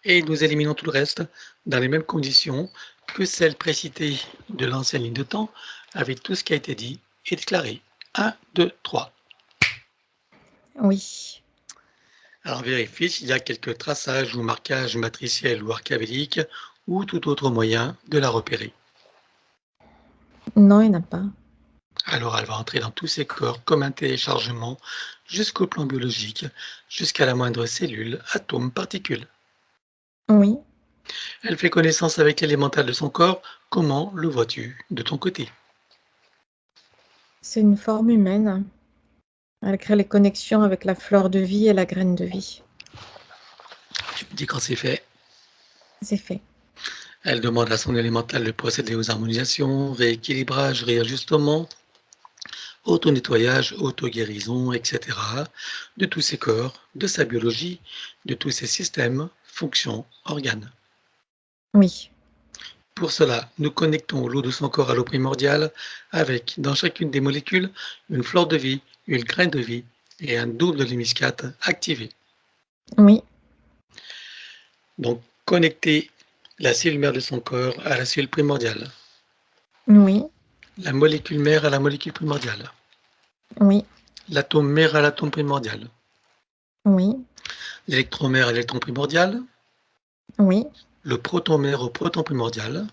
et nous éliminons tout le reste dans les mêmes conditions que celles précitées de l'ancienne ligne de temps, avec tout ce qui a été dit et déclaré. 1, 2, 3. oui. Alors vérifie s'il y a quelques traçages ou marquages matriciels ou archavéliques ou tout autre moyen de la repérer. Non, il n'y en a pas. Alors elle va entrer dans tous ses corps comme un téléchargement jusqu'au plan biologique, jusqu'à la moindre cellule, atome, particule. Oui, Elle fait connaissance avec l'élémental de son corps. Comment le vois-tu de ton côté? c'est une forme humaine. Elle crée les connexions avec la fleur de vie et la graine de vie. Tu me dis quand c'est fait. C'est fait. Elle demande à son élémental de procéder aux harmonisations, rééquilibrage, réajustement, auto-nettoyage, auto-guérison, etc. de tous ses corps, de sa biologie, de tous ses systèmes, fonctions, organes. Oui, Pour cela, nous connectons l'eau de son corps à l'eau primordiale avec, dans chacune des molécules, une fleur de vie, une graine de vie et un double de l'hémiscate activé. oui, Donc, connecter la cellule mère de son corps à la cellule primordiale, oui, la molécule mère à la molécule primordiale, oui, l'atome mère à l'atome primordial, oui, l'électromère à l'électron primordial, oui, le proton-mère au proton primordial,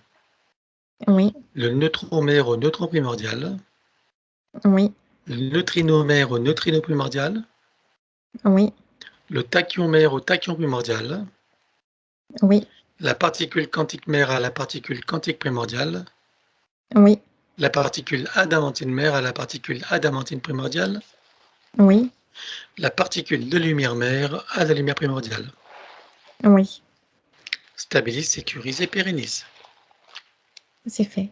oui, le neutron-mère au neutron primordial, oui, le neutrino-mère au neutrino primordial, oui, le tachyon-mère au tachyon primordial, oui, la particule quantique mère à la particule quantique primordiale, oui, la particule adamantine mère à la particule adamantine primordiale, oui, la particule de lumière mère à la lumière primordiale. oui, Stabilise, sécurise et pérennise. c'est fait.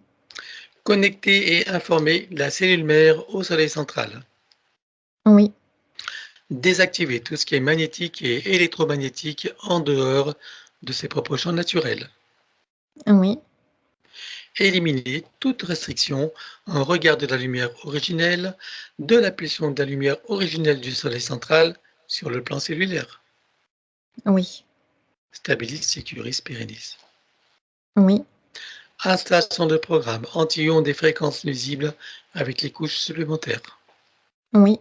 Connecter et informer la cellule mère au soleil central. Oui, Désactiver tout ce qui est magnétique et électromagnétique en dehors de ses propres champs naturels. oui, Éliminer toute restriction en regard de la lumière originelle, de la pulsion de la lumière originelle du soleil central sur le plan cellulaire. oui, Stabilise, sécurise, pérennise. oui, Installation de programme anti-ondes des fréquences nuisibles avec les couches supplémentaires. oui,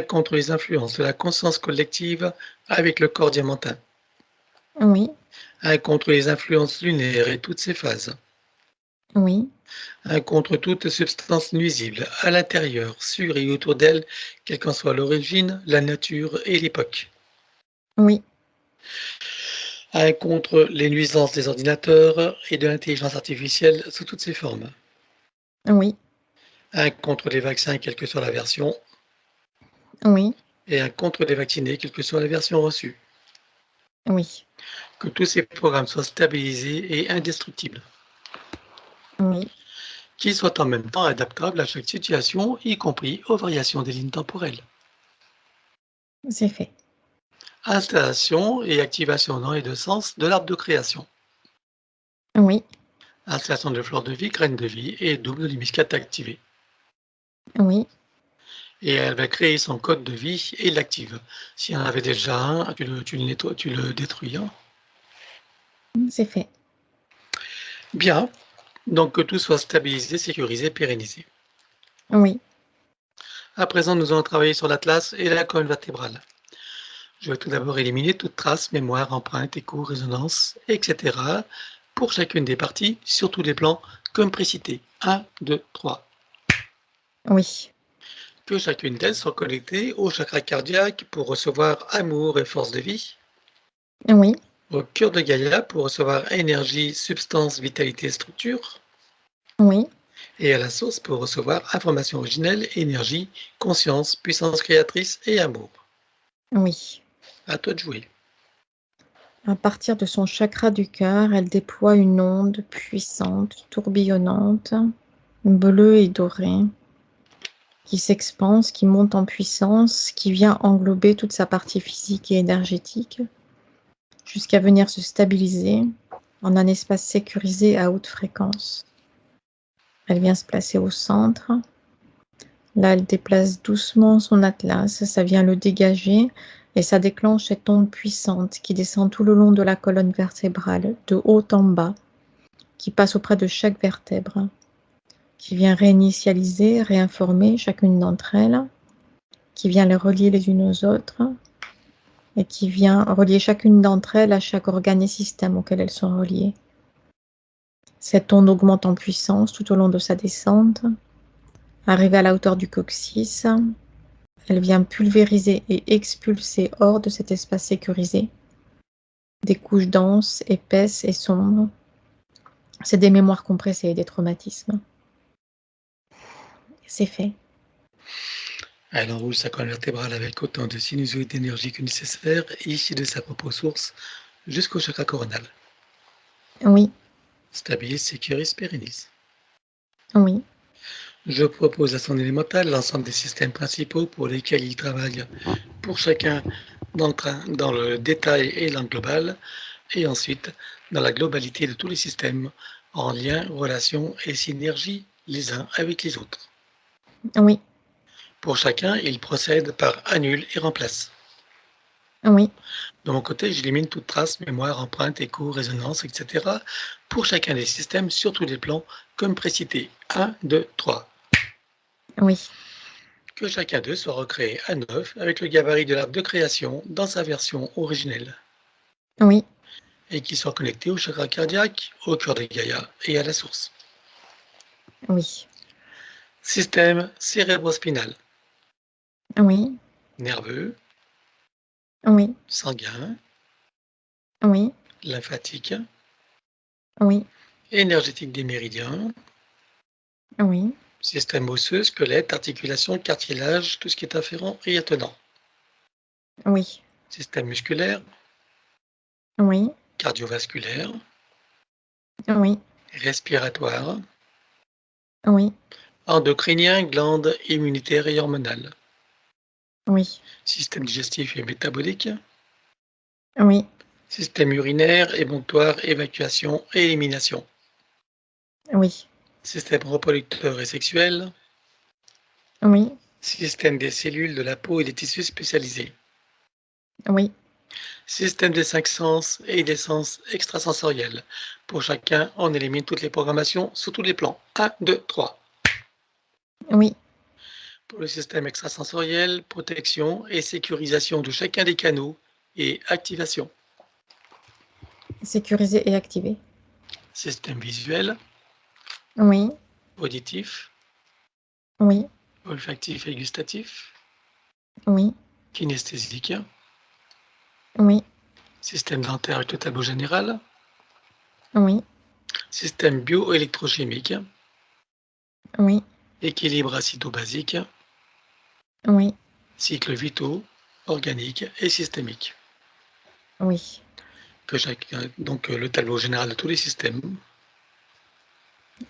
Contre les influences de la conscience collective avec le corps diamantin. oui, Contre les influences lunaires et toutes ses phases. oui, Contre toute substance nuisible à l'intérieur, sur et autour d'elle, quelle qu'en soit l'origine, la nature et l'époque. oui, Contre les nuisances des ordinateurs et de l'intelligence artificielle sous toutes ses formes. oui, Contre les vaccins, quelle que soit la version. oui, et un contre des vaccinés, quelle que soit la version reçue. Oui. Que tous ces programmes soient stabilisés et indestructibles. Oui. Qu'ils soient en même temps adaptables à chaque situation, y compris aux variations des lignes temporelles. C'est fait. Installation et activation dans les deux sens de l'arbre de création. Oui. Installation de fleurs de vie, graines de vie et double de muscade activée. Oui. Et elle va créer son code de vie et l'active. S'il y en avait déjà un, tu le nettoies, tu le détruis. Hein. C'est fait. Bien. Donc que tout soit stabilisé, sécurisé, pérennisé. Oui. À présent, nous allons travailler sur l'atlas et la colonne vertébrale. Je vais tout d'abord éliminer toute trace, mémoire, empreinte, écho, résonance, etc. pour chacune des parties, sur tous les plans, comme précité. 1, 2, 3. Oui. Que chacune d'elles soit connectée au chakra cardiaque pour recevoir amour et force de vie, Oui. au cœur de Gaïa pour recevoir énergie, substance, vitalité, structure, Oui. et à la source pour recevoir information originelle, énergie, conscience, puissance créatrice et amour. Oui. À toi de jouer. À partir de son chakra du cœur, elle déploie une onde puissante, tourbillonnante, bleue et dorée, qui s'expanse, qui monte en puissance, qui vient englober toute sa partie physique et énergétique, jusqu'à venir se stabiliser en un espace sécurisé à haute fréquence. Elle vient se placer au centre. Là, elle déplace doucement son atlas, ça vient le dégager et ça déclenche cette onde puissante qui descend tout le long de la colonne vertébrale, de haut en bas, qui passe auprès de chaque vertèbre, qui vient réinitialiser, réinformer chacune d'entre elles, qui vient les relier les unes aux autres et qui vient relier chacune d'entre elles à chaque organe et système auquel elles sont reliées. Cette onde augmente en puissance tout au long de sa descente. Arrivée à la hauteur du coccyx, elle vient pulvériser et expulser hors de cet espace sécurisé des couches denses, épaisses et sombres. C'est des mémoires compressées et des traumatismes. C'est fait. Elle enroule sa colonne vertébrale avec autant de sinusoïdes d'énergie que nécessaire, ici de sa propre source, jusqu'au chakra coronal. Oui. Stabilise, sécurise, pérennise. Oui. Je propose à son élémental l'ensemble des systèmes principaux pour lesquels il travaille, pour chacun dans le détail et dans le global, et ensuite dans la globalité de tous les systèmes, en lien, relation et synergie les uns avec les autres. Oui. Pour chacun, il procède par annule et remplace. Oui. De mon côté, j'élimine toute trace, mémoire, empreinte, écho, résonance, etc. pour chacun des systèmes sur tous les plans, comme précité. 1, 2, 3. Oui. Que chacun d'eux soit recréé à neuf avec le gabarit de l'arbre de création dans sa version originelle. Oui. Et qu'il soit connecté au chakra cardiaque, au cœur de Gaïa et à la source. Oui. Système cérébrospinal. Oui. Nerveux, Oui. sanguin, Oui. lymphatique, Oui. énergétique des méridiens, Oui. système osseux, squelette, articulation, cartilage, tout ce qui est afférent et attenant. Oui. Système musculaire, Oui. cardiovasculaire, Oui. respiratoire, Oui. endocrinien, glandes immunitaires et hormonales, Oui. système digestif et métabolique, Oui. système urinaire, émonctoire, évacuation et élimination, Oui. système reproducteur et sexuel, Oui. système des cellules, de la peau et des tissus spécialisés, Oui. système des cinq sens et des sens extrasensoriels. Pour chacun, on élimine toutes les programmations sur tous les plans. 1, 2, 3. Oui. Pour le système extrasensoriel, protection et sécurisation de chacun des canaux et activation. Sécurisé et activé. Système visuel, Oui. auditif, Oui. olfactif et gustatif, Oui. kinesthésique, Oui. système dentaire et total général, Oui. système bioélectrochimique, Oui. équilibre acido-basique, Oui. cycles vitaux, organique et systémique. Oui, Donc le tableau général de tous les systèmes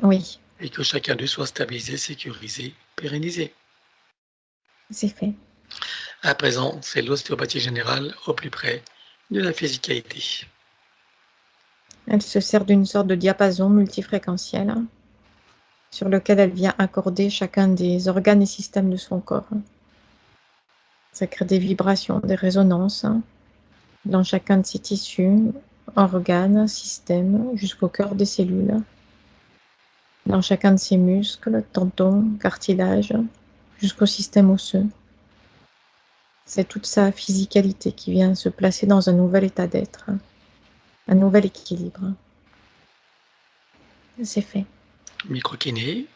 oui, et que chacun d'eux soit stabilisé, sécurisé, pérennisé. c'est fait. À présent, c'est l'ostéopathie générale au plus près de la physicalité. Elle se sert d'une sorte de diapason multifréquentiel sur lequel elle vient accorder chacun des organes et systèmes de son corps. Ça crée des vibrations, des résonances dans chacun de ses tissus, organes, systèmes, jusqu'au cœur des cellules, dans chacun de ses muscles, tendons, cartilages, jusqu'au système osseux. C'est toute sa physicalité qui vient se placer dans un nouvel état d'être, un nouvel équilibre. C'est fait. Microkiné,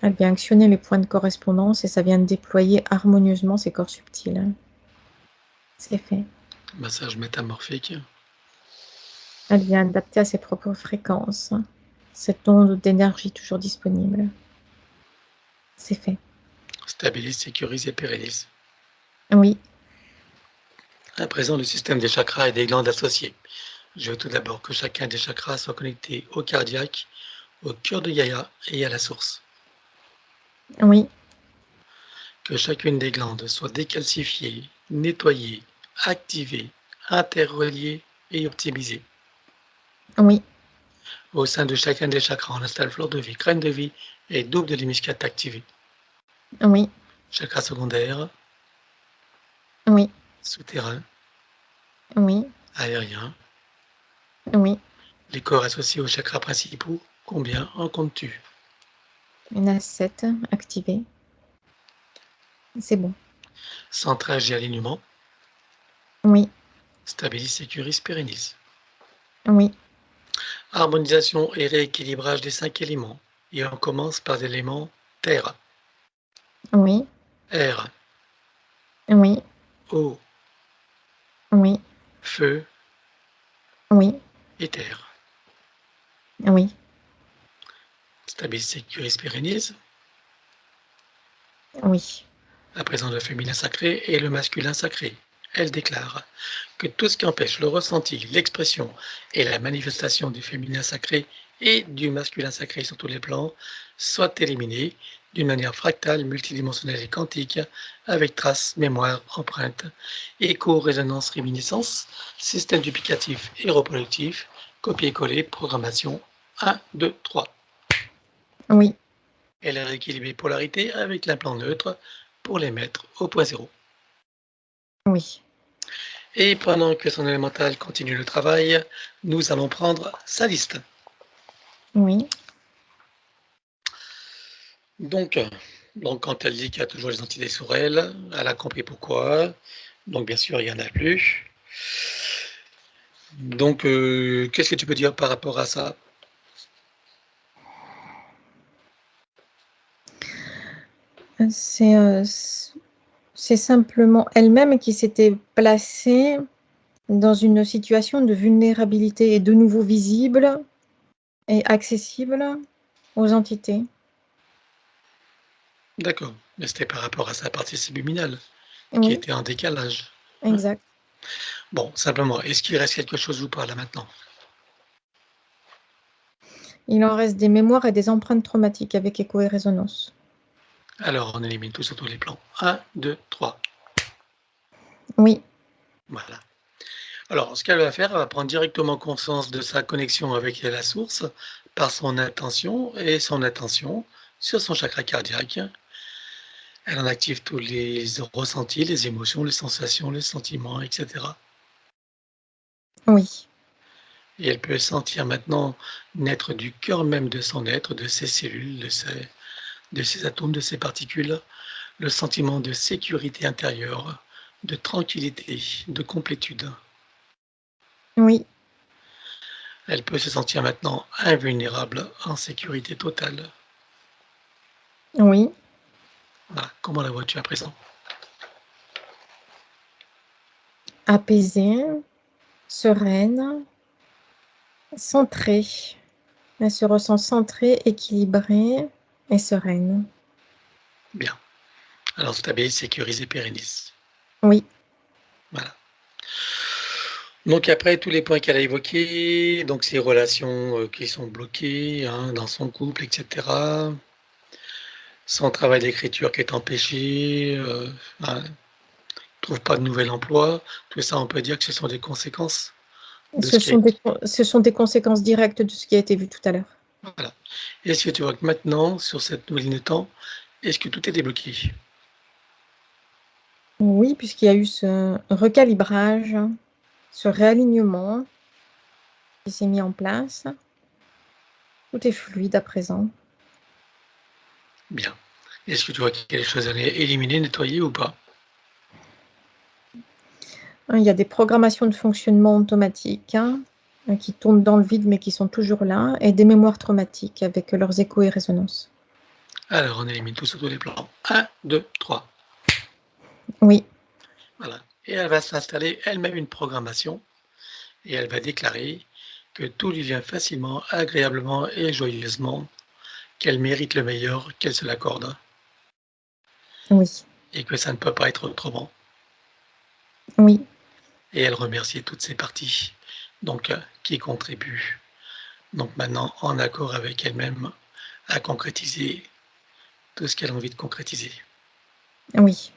Elle vient actionner les points de correspondance et ça vient déployer harmonieusement ses corps subtils. C'est fait. massage métamorphique, Elle vient adapter à ses propres fréquences cette onde d'énergie toujours disponible. C'est fait. stabilise, sécurise et pérennise. Oui, À présent, le système des chakras et des glandes associées. Je veux tout d'abord que chacun des chakras soit connecté au cardiaque, au cœur de Gaïa et à la source. oui, Que chacune des glandes soit décalcifiée, nettoyée, activée, interreliée et optimisée. oui, Au sein de chacun des chakras, on installe fleur de vie, graine de vie et double de l'hémiscate activé. oui, Chakra secondaire, oui, souterrain, oui, aérien. oui. Les corps associés aux chakras principaux, combien en comptes-tu? Une A7 activée. C'est bon. Centrage et alignement, Oui, stabilise, sécurise, pérennise. oui, Harmonisation et rééquilibrage des 5 éléments. Et on commence par l'élément terre, oui, air, oui, eau, oui, feu oui, et terre. oui, Stabilise, sécurise, pérennise. oui, À présent, le féminin sacré et le masculin sacré. Elle déclare que tout ce qui empêche le ressenti, l'expression et la manifestation du féminin sacré et du masculin sacré sur tous les plans soit éliminé d'une manière fractale, multidimensionnelle et quantique, avec traces, mémoire, empreinte, écho, résonance, réminiscence, système duplicatif et reproductif, copier-coller, programmation 1, 2, 3. oui, Elle est rééquilibrée polarité avec l'implant neutre pour les mettre au point zéro. oui, Et pendant que son élémental continue le travail, nous allons prendre sa liste. oui, Donc, quand elle dit qu'il y a toujours des entités sur elle, elle a compris pourquoi. Donc, bien sûr, il n'y en a plus. Donc, qu'est-ce que tu peux dire par rapport à ça? C'est simplement elle-même qui s'était placée dans une situation de vulnérabilité et de nouveau visible et accessible aux entités. D'accord, mais c'était par rapport à sa partie subliminale qui Oui, était en décalage. Hein. exact. Bon, simplement, est-ce qu'il reste quelque chose ou pas là maintenant? Il en reste des mémoires et des empreintes traumatiques avec écho et résonance. Alors, on élimine tout sur tous les plans. 1, 2, 3. Oui, Voilà. Alors, ce qu'elle va faire, elle va prendre directement conscience de sa connexion avec la source par son intention et son attention sur son chakra cardiaque. Elle en active tous les ressentis, les émotions, les sensations, les sentiments, etc. oui, Et elle peut sentir maintenant naître du cœur même de son être, de ses cellules, de ses atomes, de ses particules, le sentiment de sécurité intérieure, de tranquillité, de complétude. oui, Elle peut se sentir maintenant invulnérable, en sécurité totale. oui. Voilà. Comment la vois-tu à présent? Apaisée, sereine, centrée. Elle se ressent centrée, équilibrée et sereine. Bien. Alors, stabilise, sécurise et pérennise. Oui. Voilà. Donc après, tous les points qu'elle a évoqués, donc ces relations qui sont bloquées hein, dans son couple, etc. Son travail d'écriture qui est empêché, hein, trouve pas de nouvel emploi. Tout ça, on peut dire que ce sont des conséquences de Ce ce qui a été. sont des conséquences directes de ce qui a été vu tout à l'heure. Voilà. Est-ce que tu vois que maintenant, sur cette nouvelle ligne de temps, est-ce que tout est débloqué? Oui, puisqu'il y a eu ce recalibrage, ce réalignement qui s'est mis en place. Tout est fluide à présent. Bien. Est-ce que tu vois qu'il y a des choses à éliminer, nettoyer ou pas? Il y a des programmations de fonctionnement automatique qui tournent dans le vide mais qui sont toujours là, et des mémoires traumatiques avec leurs échos et résonances. Alors, on élimine tout sur tous les plans. 1, 2, 3. Oui, Voilà. Et elle va s'installer elle-même une programmation et elle va déclarer que tout lui vient facilement, agréablement et joyeusement, qu'elle mérite le meilleur, qu'elle se l'accorde oui, et que ça ne peut pas être autrement. oui, Et elle remercie toutes ses parties, donc qui contribuent. Donc maintenant, en accord avec elle-même, à concrétiser tout ce qu'elle a envie de concrétiser. oui,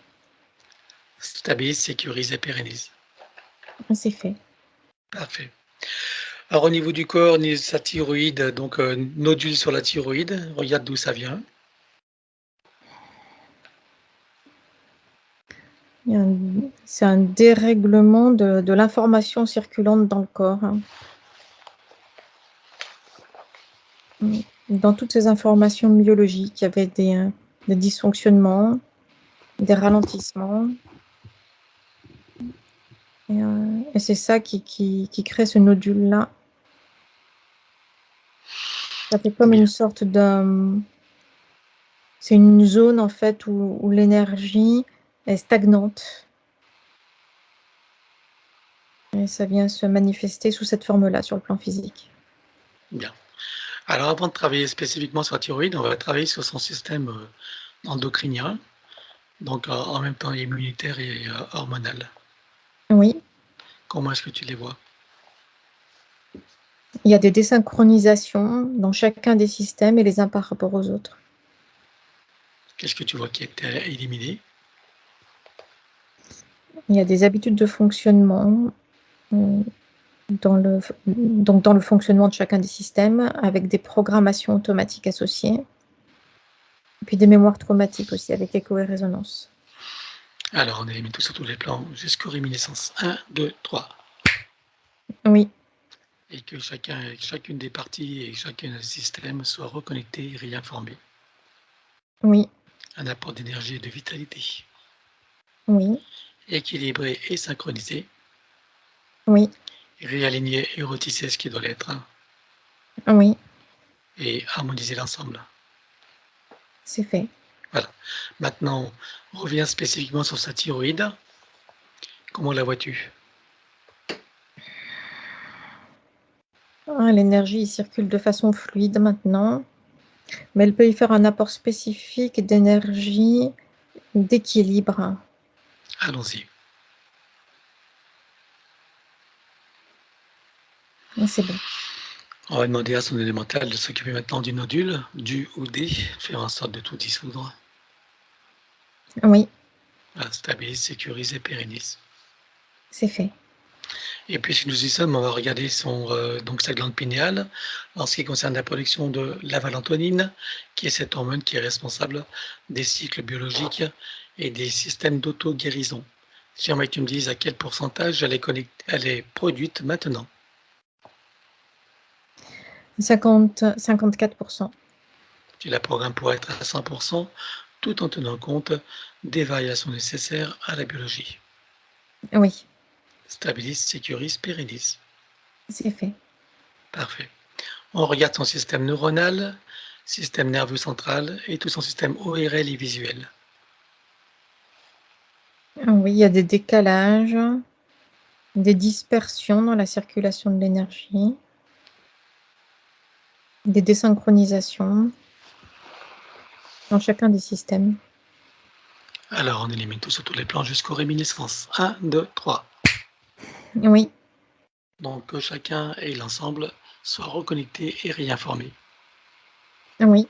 Stabilise, sécurise et pérennise. c'est fait. Parfait. Alors au niveau du corps, sa thyroïde, donc nodule sur la thyroïde, regarde d'où ça vient. C'est un dérèglement de l'information circulante dans le corps. Dans toutes ces informations biologiques, il y avait des dysfonctionnements, des ralentissements. Et c'est ça qui crée ce nodule-là. Ça fait comme Bien. une sorte de... C'est une zone, en fait, où l'énergie est stagnante. Et ça vient se manifester sous cette forme-là, sur le plan physique. Bien. Alors avant de travailler spécifiquement sur la thyroïde, on va travailler sur son système endocrinien, donc en même temps immunitaire et hormonal. Oui, Comment est-ce que tu les vois? il y a des désynchronisations dans chacun des systèmes et les uns par rapport aux autres. Qu'est-ce que tu vois qui est éliminé? Il y a des habitudes de fonctionnement dans le fonctionnement de chacun des systèmes, avec des programmations automatiques associées, et puis des mémoires traumatiques aussi, avec écho et résonance. Alors on élimine tout sur tous les plans jusqu'aux réminiscences. 1, 2, 3. Oui, Et que chacune des parties et chacun des systèmes soit reconnecté et réinformé. oui, Un apport d'énergie et de vitalité. oui, Équilibré et synchronisé. oui, Réaligner et retisser ce qui doit l'être. oui, Et harmoniser l'ensemble. c'est fait. Voilà. Maintenant, on revient spécifiquement sur sa thyroïde. Comment la vois-tu? L'énergie circule de façon fluide maintenant, mais elle peut y faire un apport spécifique d'énergie, d'équilibre. Allons-y. C'est bon. On va demander à son élémental de s'occuper maintenant du nodule, du ou des, faire en sorte de tout dissoudre. Oui, Voilà, stabilise, sécurise et pérennise. c'est fait. Et puis, si nous y sommes, on va regarder donc sa glande pinéale en ce qui concerne la production de la valentonine, qui est cette hormone qui est responsable des cycles biologiques et des systèmes d'auto-guérison. J'aimerais que tu me dises à quel pourcentage elle est produite maintenant. 54%. Tu la programmes pour être à 100%, tout en tenant compte des variations nécessaires à la biologie. Oui, Stabilise, sécurise, pérennise. c'est fait. Parfait. On regarde son système neuronal, système nerveux central et tout son système ORL et visuel. Oui, il y a des décalages, des dispersions dans la circulation de l'énergie, des désynchronisations dans chacun des systèmes. Alors, on élimine tout sur tous les plans jusqu'aux réminiscences. 1, 2, 3. Oui, Donc, que chacun et l'ensemble soient reconnectés et réinformés. oui,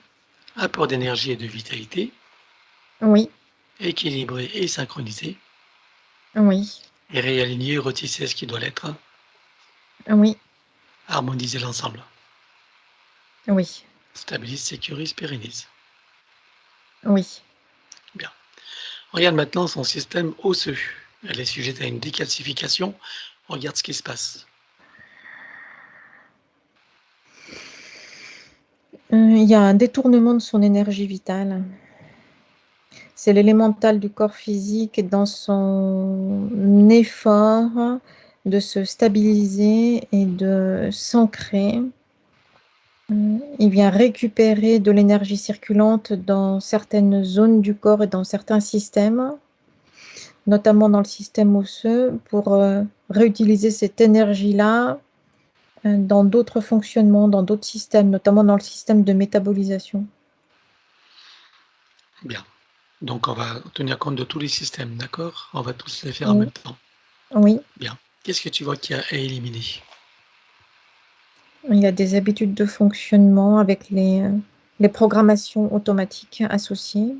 Apport d'énergie et de vitalité, oui, équilibré et synchronisé, oui, et réaligner, retisser ce qui doit l'être, oui, harmoniser l'ensemble. oui, Stabilise, sécurise, pérennise. oui. Bien. Regarde maintenant son système osseux. Elle est sujette à une décalcification. Regarde ce qui se passe. Il y a un détournement de son énergie vitale. C'est l'élémental du corps physique dans son effort de se stabiliser et de s'ancrer. Il vient récupérer de l'énergie circulante dans certaines zones du corps et dans certains systèmes, notamment dans le système osseux, pour réutiliser cette énergie-là dans d'autres fonctionnements, dans d'autres systèmes, notamment dans le système de métabolisation. Bien. Donc, on va tenir compte de tous les systèmes, d'accord? On va tous les faire en Oui, même temps. oui. Bien. Qu'est-ce que tu vois qu'il y a à éliminer? Il y a des habitudes de fonctionnement avec les programmations automatiques associées,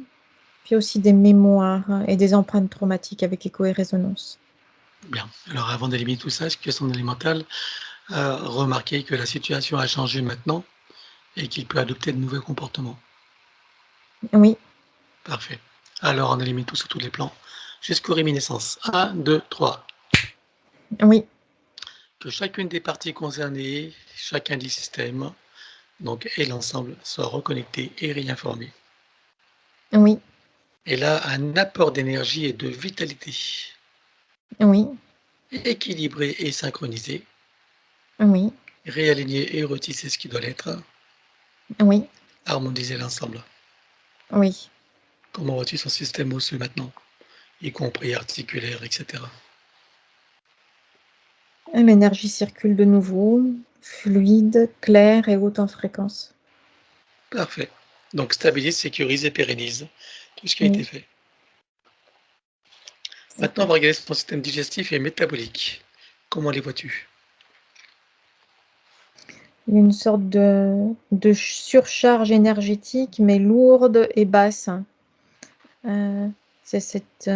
puis aussi des mémoires et des empreintes traumatiques avec écho et résonance. Bien. Alors, avant d'éliminer tout ça, est-ce que son élémental a remarqué que la situation a changé maintenant et qu'il peut adopter de nouveaux comportements? Oui, Parfait. Alors, on élimine tout sur tous les plans jusqu'aux réminiscences. 1, 2, 3. oui, Que chacune des parties concernées, chacun des systèmes, donc, et l'ensemble, soit reconnecté et réinformé. oui, Et là, un apport d'énergie et de vitalité, oui, équilibré et synchronisé, oui, réaligner et retisser ce qui doit l'être, oui, harmoniser l'ensemble. oui. Comment vois-tu son système osseux maintenant, y compris articulaire, etc. L'énergie circule de nouveau, fluide, claire et haute en fréquence. Parfait. Donc, stabilise, sécurise et pérennise tout ce qui a été Oui, fait. c'est Maintenant, on fait. va regarder son système digestif et métabolique. Comment les vois-tu? Il y a une sorte de surcharge énergétique, mais lourde et basse. C'est cette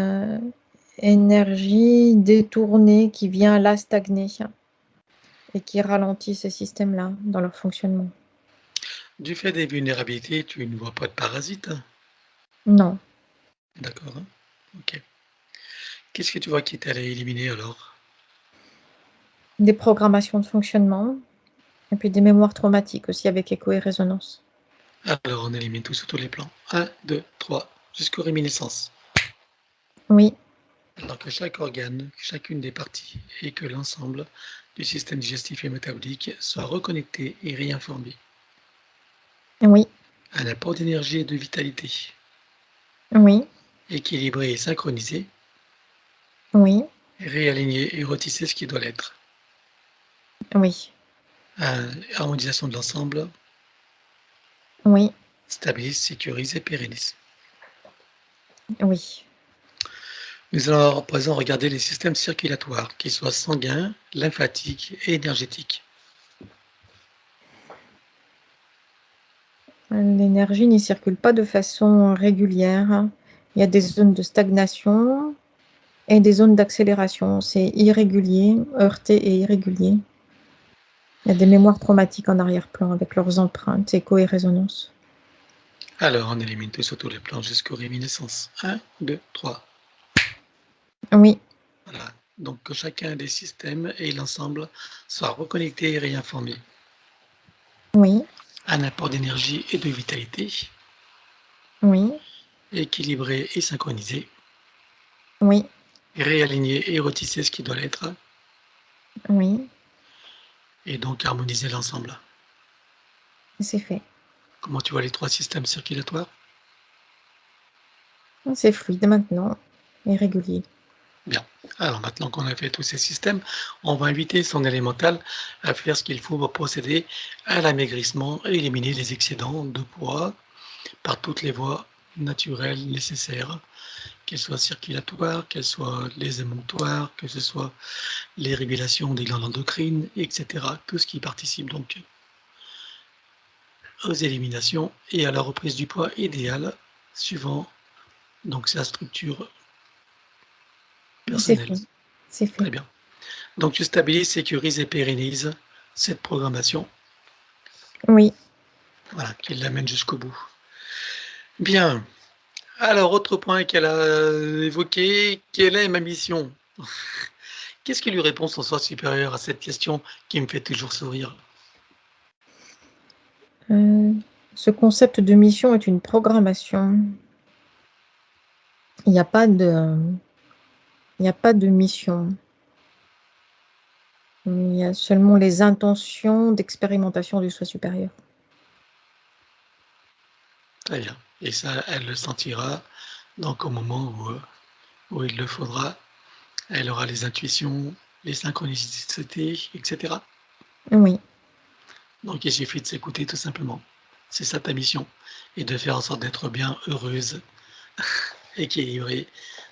énergie détournée qui vient là stagner et qui ralentit ces systèmes-là dans leur fonctionnement. Du fait des vulnérabilités, tu ne vois pas de parasites? Non, D'accord, hein? Ok. Qu'est-ce que tu vois qui est allé éliminer alors? des programmations de fonctionnement et puis des mémoires traumatiques aussi avec écho et résonance. Alors, on élimine tout sur tous les plans. 1, 2, 3, jusqu'aux réminiscences. Oui, Alors que chaque organe, chacune des parties et que l'ensemble du système digestif et métabolique soit reconnecté et réinformé. oui, Un apport d'énergie et de vitalité, oui, équilibré et synchronisé, oui, réaligné et retissé ce qui doit l'être. oui, Harmonisation de l'ensemble, oui, stabilise, sécurise et pérennise. oui. Nous allons à présent regarder les systèmes circulatoires, qu'ils soient sanguins, lymphatiques et énergétiques. L'énergie n'y circule pas de façon régulière. Il y a des zones de stagnation et des zones d'accélération. C'est irrégulier, heurté et irrégulier. Il y a des mémoires traumatiques en arrière-plan avec leurs empreintes, écho et résonance. Alors, on élimine tout sur tous les plans jusqu'aux réminiscences. 1, 2, 3. Oui, Voilà. Donc, que chacun des systèmes et l'ensemble soient reconnectés et réinformés. oui, Un apport d'énergie et de vitalité, oui, équilibré et synchronisé, oui, réaligné et retisser ce qui doit l'être, oui, et donc harmoniser l'ensemble. c'est fait. Comment tu vois les trois systèmes circulatoires? C'est fluide maintenant et régulier. Bien. Alors maintenant qu'on a fait tous ces systèmes, on va inviter son élémental à faire ce qu'il faut pour procéder à l'amaigrissement et éliminer les excédents de poids par toutes les voies naturelles nécessaires, qu'elles soient circulatoires, qu'elles soient les émonctoires, que ce soit les régulations des glandes endocrines, etc. Tout ce qui participe donc aux éliminations et à la reprise du poids idéal suivant donc sa structure C'est personnelle. fait. C'est fait. Très bien. Donc tu stabilises, sécurises et pérennises cette programmation. Oui. Voilà, qui l'amène jusqu'au bout. Bien. Alors, autre point qu'elle a évoqué, quelle est ma mission? Qu'est-ce qui lui répond son soi supérieur à cette question qui me fait toujours sourire? Ce concept de mission est une programmation. Il n'y a pas de mission. Il y a seulement les intentions d'expérimentation du soi supérieur. Très bien. Et ça, elle le sentira donc au moment où il le faudra. Elle aura les intuitions, les synchronicités, etc. Oui. Donc il suffit de s'écouter tout simplement. C'est ça ta mission. Et de faire en sorte d'être bien, heureuse, équilibrée,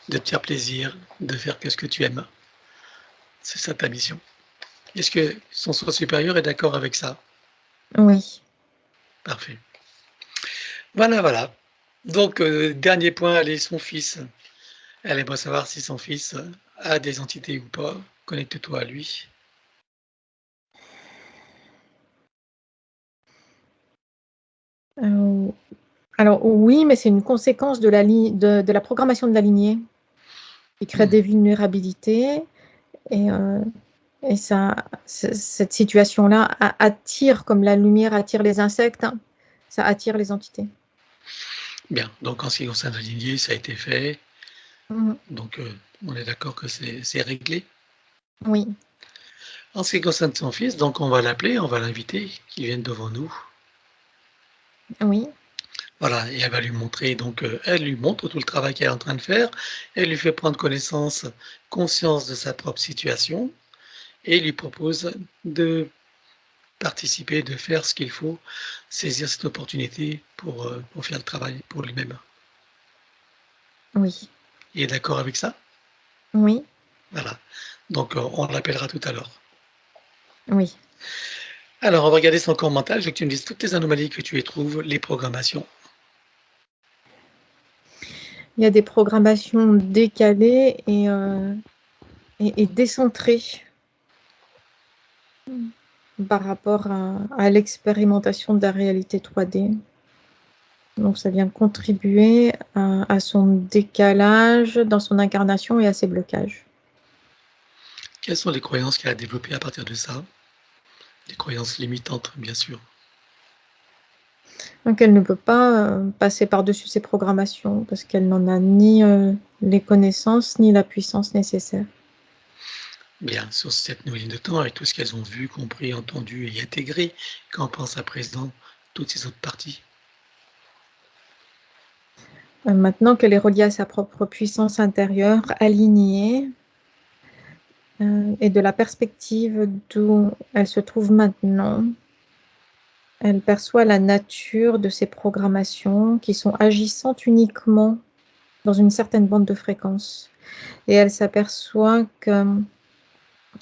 de te faire plaisir, de faire que ce que tu aimes. C'est ça ta mission. Est-ce que son soi supérieur est d'accord avec ça? Oui. Parfait. Voilà, voilà. Donc, dernier point, allez, son fils. Elle aimerait savoir si son fils a des entités ou pas. Connecte-toi à lui. Alors oui, mais c'est une conséquence de la programmation de la lignée qui crée des vulnérabilités et cette situation-là attire, comme la lumière attire les insectes, hein, ça attire les entités. Bien, donc en ce qui concerne la lignée, ça a été fait. Mhm. Donc, on est d'accord que c'est réglé. Oui, En ce qui concerne son fils, donc on va l'appeler, on va l'inviter, qu'il vienne devant nous. oui, Voilà, et elle va lui montrer, donc elle lui montre tout le travail qu'elle est en train de faire, elle lui fait prendre conscience de sa propre situation, et lui propose de participer, de faire ce qu'il faut, saisir cette opportunité pour faire le travail pour lui-même. oui, Il est d'accord avec ça? oui, Voilà. Donc on l'appellera tout à l'heure. oui. Alors on va regarder son corps mental, je veux que tu me dises toutes les anomalies que tu y trouves, les programmations. Il y a des programmations décalées et décentrées par rapport à l'expérimentation de la réalité 3D. Donc ça vient contribuer à son décalage dans son incarnation et à ses blocages. Quelles sont les croyances qu'elle a développées à partir de ça? Les croyances limitantes, bien sûr. Donc elle ne peut pas passer par-dessus ces programmations parce qu'elle n'en a ni les connaissances ni la puissance nécessaire. Bien, sur cette nouvelle ligne de temps, avec tout ce qu'elles ont vu, compris, entendu et intégré, qu'en pense à présent toutes ces autres parties? Maintenant qu'elle est reliée à sa propre puissance intérieure, alignée, et de la perspective d'où elle se trouve maintenant, elle perçoit la nature de ces programmations qui sont agissantes uniquement dans une certaine bande de fréquence. Et elle s'aperçoit qu'elle,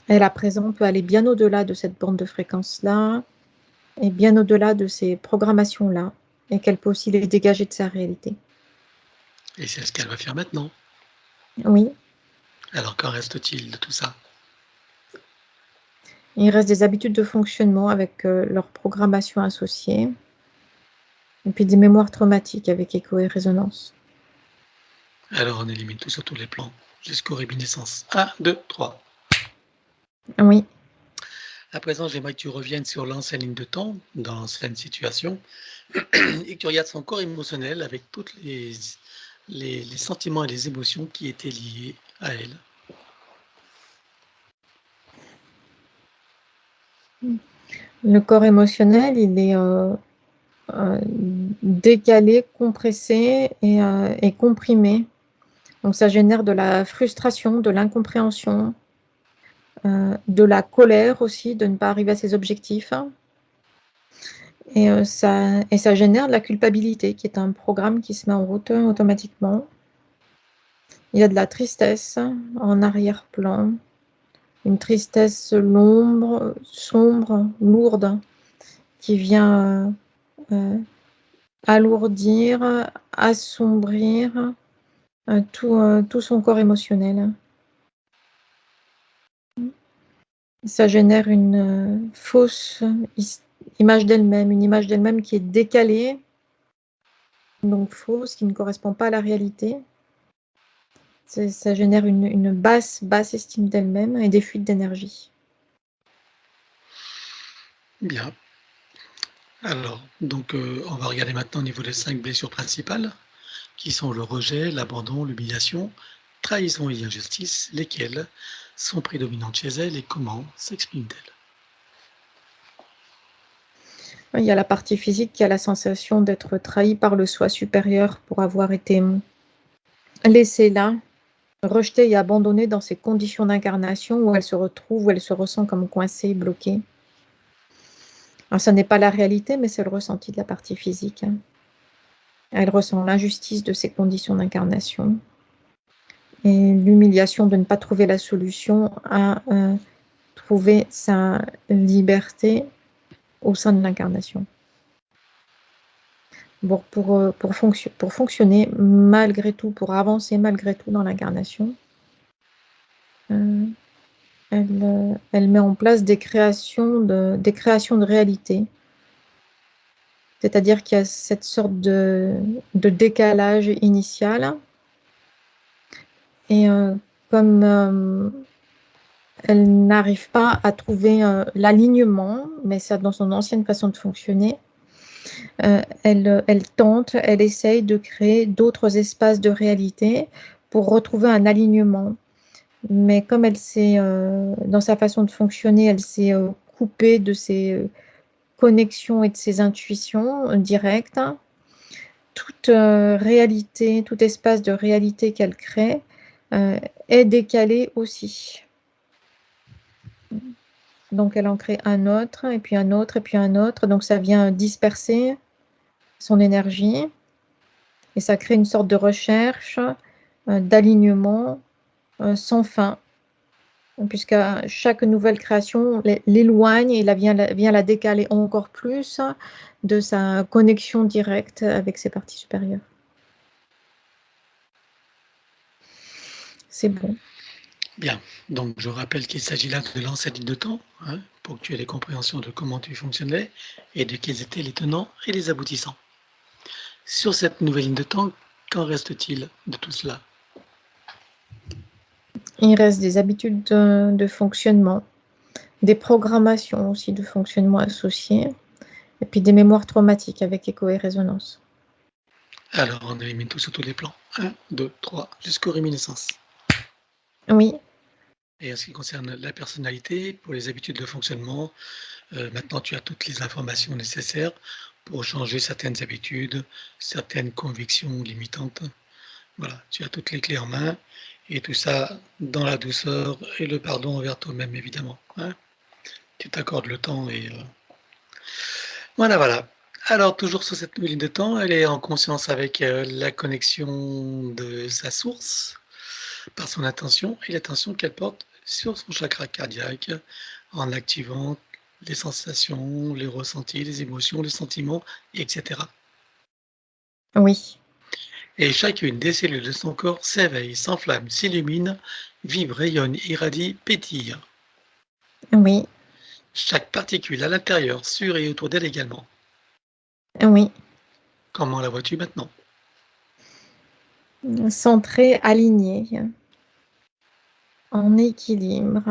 à présent, peut aller bien au-delà de cette bande de fréquence-là et bien au-delà de ces programmations-là, et qu'elle peut aussi les dégager de sa réalité. Et c'est ce qu'elle va faire maintenant. Oui, Alors qu'en reste-t-il de tout ça? il reste des habitudes de fonctionnement avec leur programmation associée, et puis des mémoires traumatiques avec écho et résonance. Alors on élimine tout sur tous les plans, jusqu'aux réminiscences. 1, 2, 3. Oui, À présent, j'aimerais que tu reviennes sur l'ancienne ligne de temps, dans l'ancienne situation, et que tu regardes son corps émotionnel avec tous les sentiments et les émotions qui étaient liés à elle. le corps émotionnel, il est décalé, compressé et comprimé. Donc ça génère de la frustration, de l'incompréhension, de la colère aussi de ne pas arriver à ses objectifs. Et ça génère de la culpabilité, qui est un programme qui se met en route automatiquement. Il y a de la tristesse en arrière-plan, une tristesse sombre, lourde, qui vient alourdir, assombrir tout son corps émotionnel. Ça génère une fausse image d'elle-même, une image d'elle-même qui est décalée, donc fausse, qui ne correspond pas à la réalité. Ça génère une basse estime d'elle-même et des fuites d'énergie. Bien. Alors, donc, on va regarder maintenant au niveau des 5 blessures principales, qui sont le rejet, l'abandon, l'humiliation, trahison et injustice, lesquelles sont prédominantes chez elle et comment s'expriment-elles? Il y a la partie physique qui a la sensation d'être trahie par le soi supérieur pour avoir été laissée là, rejetée et abandonnée dans ces conditions d'incarnation où elle se retrouve, où elle se ressent comme coincée, bloquée. Alors, ça n'est pas la réalité, mais c'est le ressenti de la partie physique. Elle ressent l'injustice de ces conditions d'incarnation et l'humiliation de ne pas trouver la solution à trouver sa liberté au sein de l'incarnation. Bon, pour fonctionner malgré tout, pour avancer malgré tout dans l'incarnation, elle met en place des créations de réalité. C'est-à-dire qu'il y a cette sorte de décalage initial. Et comme elle n'arrive pas à trouver l'alignement, mais ça dans son ancienne façon de fonctionner, elle tente, elle essaye de créer d'autres espaces de réalité pour retrouver un alignement. Mais comme elle s'est, dans sa façon de fonctionner, elle s'est coupée de ses connexions et de ses intuitions directes, toute réalité, tout espace de réalité qu'elle crée est décalé aussi. Donc elle en crée un autre, et puis un autre, et puis un autre. Donc ça vient disperser son énergie, et ça crée une sorte de recherche, d'alignement sans fin, puisque chaque nouvelle création l'éloigne et vient la décaler encore plus de sa connexion directe avec ses parties supérieures. C'est bon. Bien, donc je rappelle qu'il s'agit là de lancer cette ligne de temps, hein, pour que tu aies des compréhensions de comment tu fonctionnais et de quels étaient les tenants et les aboutissants. Sur cette nouvelle ligne de temps, qu'en reste-t-il de tout cela? Il reste des habitudes de fonctionnement, des programmations aussi de fonctionnement associées, et puis des mémoires traumatiques avec écho et résonance. Alors, on élimine tout sur tous les plans. 1, 2, 3, jusqu'aux réminiscences. Oui, Et en ce qui concerne la personnalité, pour les habitudes de fonctionnement, maintenant tu as toutes les informations nécessaires pour changer certaines habitudes, certaines convictions limitantes. Voilà, tu as toutes les clés en main et tout ça dans la douceur et le pardon envers toi-même, évidemment, hein. Tu t'accordes le temps et voilà, voilà. Alors toujours sur cette nouvelle ligne de temps, elle est en conscience avec, la connexion de sa source par son attention et l'attention qu'elle porte sur son chakra cardiaque en activant les sensations, les ressentis, les émotions, les sentiments, etc. oui, Et chacune des cellules de son corps s'éveille, s'enflamme, s'illumine, vibre, rayonne, irradie, pétille. oui, Chaque particule à l'intérieur, sur et autour d'elle également. oui. Comment la vois-tu maintenant? Centré, aligné, en équilibre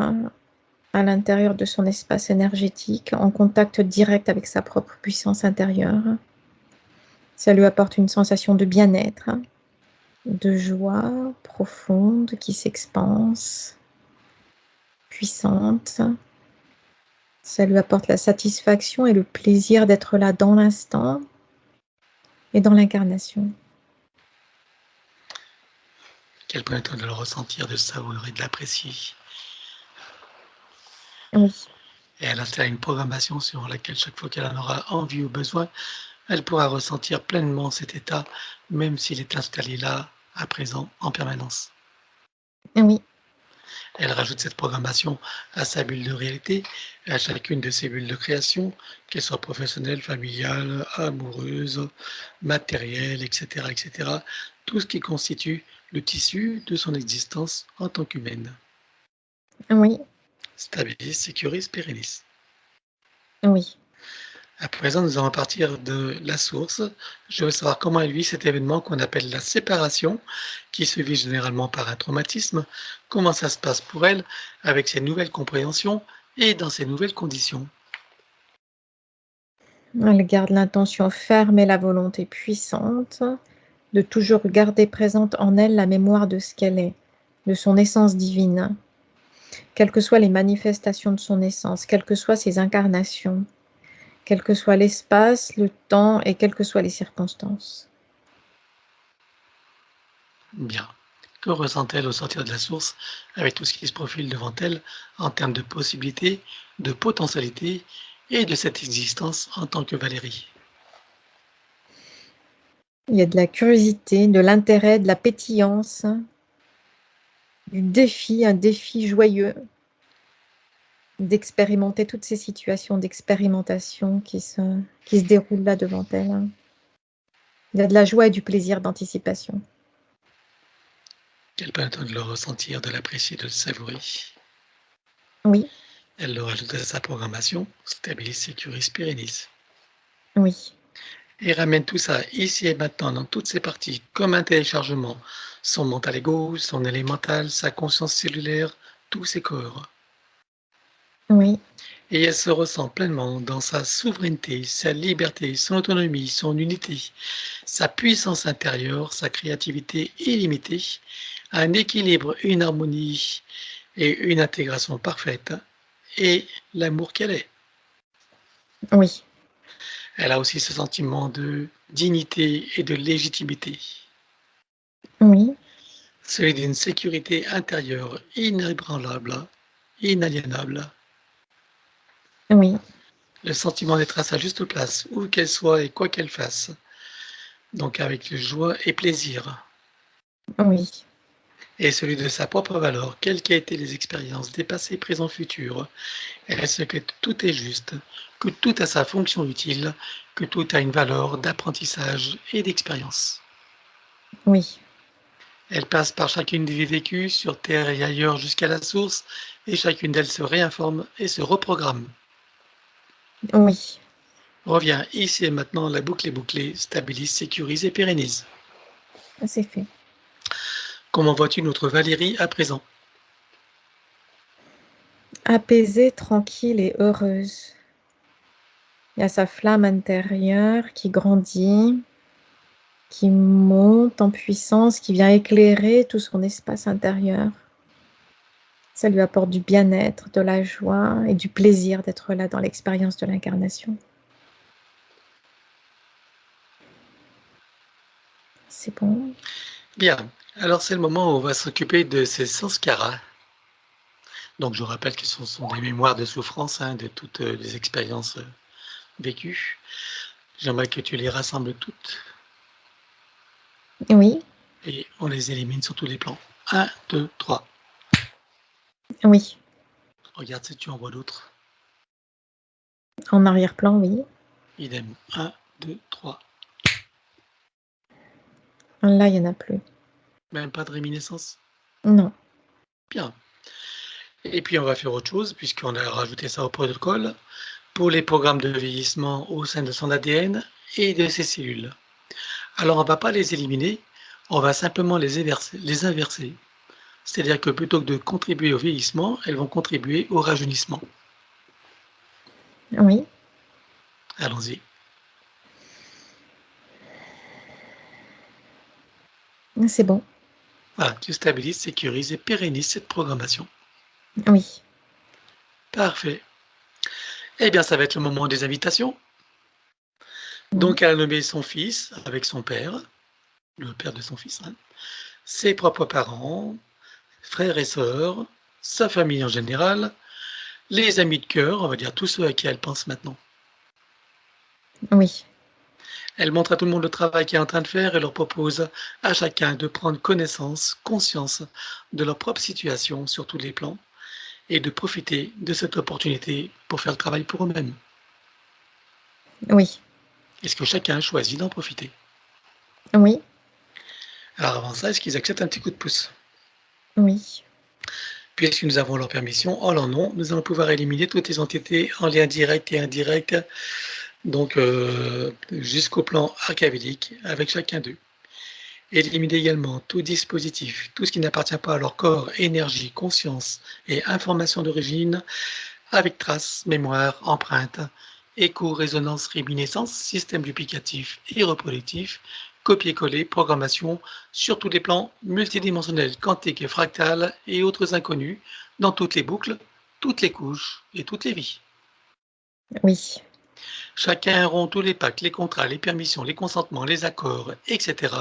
à l'intérieur de son espace énergétique, en contact direct avec sa propre puissance intérieure. Ça lui apporte une sensation de bien-être, de joie profonde qui s'expanse, puissante. Ça lui apporte la satisfaction et le plaisir d'être là dans l'instant et dans l'incarnation. Quel point de le ressentir, de le savourer, de l'apprécier. Oui. Et elle installe une programmation sur laquelle chaque fois qu'elle en aura envie ou besoin, elle pourra ressentir pleinement cet état, même s'il est installé là, à présent, en permanence. Oui, Elle rajoute cette programmation à sa bulle de réalité, et à chacune de ses bulles de création, qu'elles soient professionnelles, familiales, amoureuses, matérielles, etc., etc., tout ce qui constitue le tissu de son existence en tant qu'humaine. oui, Stabilise, sécurise, pérennise. oui. À présent, nous allons partir de la source. Je veux savoir comment elle vit cet événement qu'on appelle la séparation, qui se vit généralement par un traumatisme. Comment ça se passe pour elle avec ses nouvelles compréhensions et dans ces nouvelles conditions. Elle garde l'intention ferme et la volonté puissante de toujours garder présente en elle la mémoire de ce qu'elle est, de son essence divine, quelles que soient les manifestations de son essence, quelles que soient ses incarnations, quel que soit l'espace, le temps et quelles que soient les circonstances. Bien. Que ressent-elle au sortir de la source avec tout ce qui se profile devant elle en termes de possibilités, de potentialités et de cette existence en tant que Valérie? Il y a de la curiosité, de l'intérêt, de la pétillance, du défi, un défi joyeux d'expérimenter toutes ces situations d'expérimentation qui se déroulent là devant elle. Il y a de la joie et du plaisir d'anticipation. Qu'elle prenne le temps de le ressentir, de l'apprécier, de le savourer. Oui, Elle le rajoute à sa programmation, stabilise, sécurise, pérennise. oui, Et ramène tout ça ici et maintenant dans toutes ses parties, comme un téléchargement. Son mental ego, son élémental, sa conscience cellulaire, tous ses corps. oui, Et elle se ressent pleinement dans sa souveraineté, sa liberté, son autonomie, son unité, sa puissance intérieure, sa créativité illimitée, un équilibre, une harmonie et une intégration parfaite, et l'amour qu'elle est. oui, Elle a aussi ce sentiment de dignité et de légitimité, oui, celui d'une sécurité intérieure inébranlable, inaliénable, oui, le sentiment d'être à sa juste place, où qu'elle soit et quoi qu'elle fasse, donc avec joie et plaisir, oui, et celui de sa propre valeur, quelles qu'aient été les expériences des passés, présents, futurs. Elle sait que tout est juste, que tout a sa fonction utile, que tout a une valeur d'apprentissage et d'expérience. oui, Elle passe par chacune des vies vécues, sur Terre et ailleurs jusqu'à la source, et chacune d'elles se réinforme et se reprogramme. oui. Revient ici et maintenant, la boucle est bouclée, stabilise, sécurise et pérennise. C'est fait. Comment vois-tu notre Valérie à présent? Apaisée, tranquille et heureuse. Il y a sa flamme intérieure qui grandit, qui monte en puissance, qui vient éclairer tout son espace intérieur. Ça lui apporte du bien-être, de la joie et du plaisir d'être là dans l'expérience de l'incarnation. C'est bon. Bien, alors c'est le moment où on va s'occuper de ces sanskaras. Donc je rappelle que ce sont des mémoires de souffrance, de toutes les expériences vécues. J'aimerais que tu les rassembles toutes Oui, et on les élimine sur tous les plans. 1, 2, 3. oui. Regarde si tu en vois d'autres. En arrière-plan, oui. Idem. 1, 2, 3. Là, il n'y en a plus. Même pas de réminiscence. Non. Bien. Et puis on va faire autre chose, puisqu'on a rajouté ça au protocole, pour les programmes de vieillissement au sein de son ADN et de ses cellules. Alors on ne va pas les éliminer, on va simplement les inverser. C'est-à-dire que plutôt que de contribuer au vieillissement, elles vont contribuer au rajeunissement. Oui, Allons-y. c'est bon. Voilà, tu stabilises, sécurises et pérennises cette programmation. Oui. Parfait. Eh bien, ça va être le moment des invitations. Oui. Donc, elle a nommé son fils avec son père, le père de son fils, ses propres parents, frères et sœurs, sa famille en général, Les amis de cœur, on va dire tous ceux à qui elle pense maintenant. Oui, Elle montre à tout le monde le travail qu'elle est en train de faire et leur propose à chacun de prendre connaissance, conscience de leur propre situation sur tous les plans et de profiter de cette opportunité pour faire le travail pour eux-mêmes. oui, Est-ce que chacun choisit d'en profiter? oui, Alors avant ça, est-ce qu'ils acceptent un petit coup de pouce? oui, Puisque nous avons leur permission, en leur nom, nous allons pouvoir éliminer toutes les entités en lien direct et indirect, donc jusqu'au plan archavélique avec chacun d'eux. Éliminer également tout dispositif, tout ce qui n'appartient pas à leur corps, énergie, conscience et information d'origine, avec traces, mémoire, empreinte, écho, résonance, réminiscence, système duplicatif et reproductif, copier-coller, programmation, sur tous les plans multidimensionnels, quantiques et fractales et autres inconnus, dans toutes les boucles, toutes les couches et toutes les vies. oui, Chacun rompt tous les pactes, les contrats, les permissions, les consentements, les accords, etc.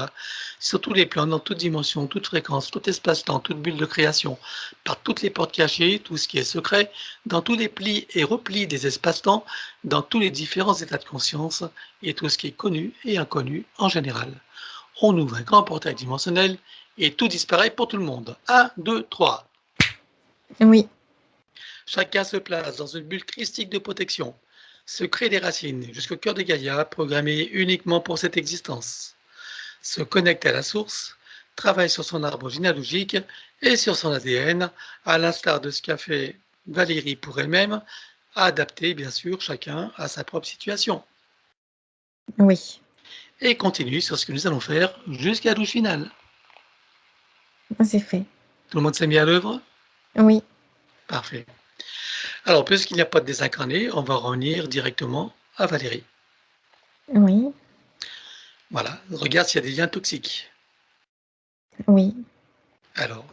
Sur tous les plans, dans toute dimension, toute fréquence, tout espace-temps, toute bulle de création, par toutes les portes cachées, tout ce qui est secret, dans tous les plis et replis des espaces-temps, dans tous les différents états de conscience, et tout ce qui est connu et inconnu en général. On ouvre un grand portail dimensionnel et tout disparaît pour tout le monde. 1, 2, 3. oui, Chacun se place dans une bulle christique de protection, se crée des racines jusqu'au cœur de Gaïa, programmée uniquement pour cette existence, se connecte à la source, travaille sur son arbre généalogique et sur son ADN, à l'instar de ce qu'a fait Valérie pour elle-même, adapté bien sûr chacun à sa propre situation, oui, et continue sur ce que nous allons faire jusqu'à la douche finale. c'est fait. Tout le monde s'est mis à l'œuvre? Oui, Parfait. Alors, puisqu'il n'y a pas de désincarné, on va revenir directement à Valérie. oui, Voilà, regarde s'il y a des liens toxiques. oui, Alors,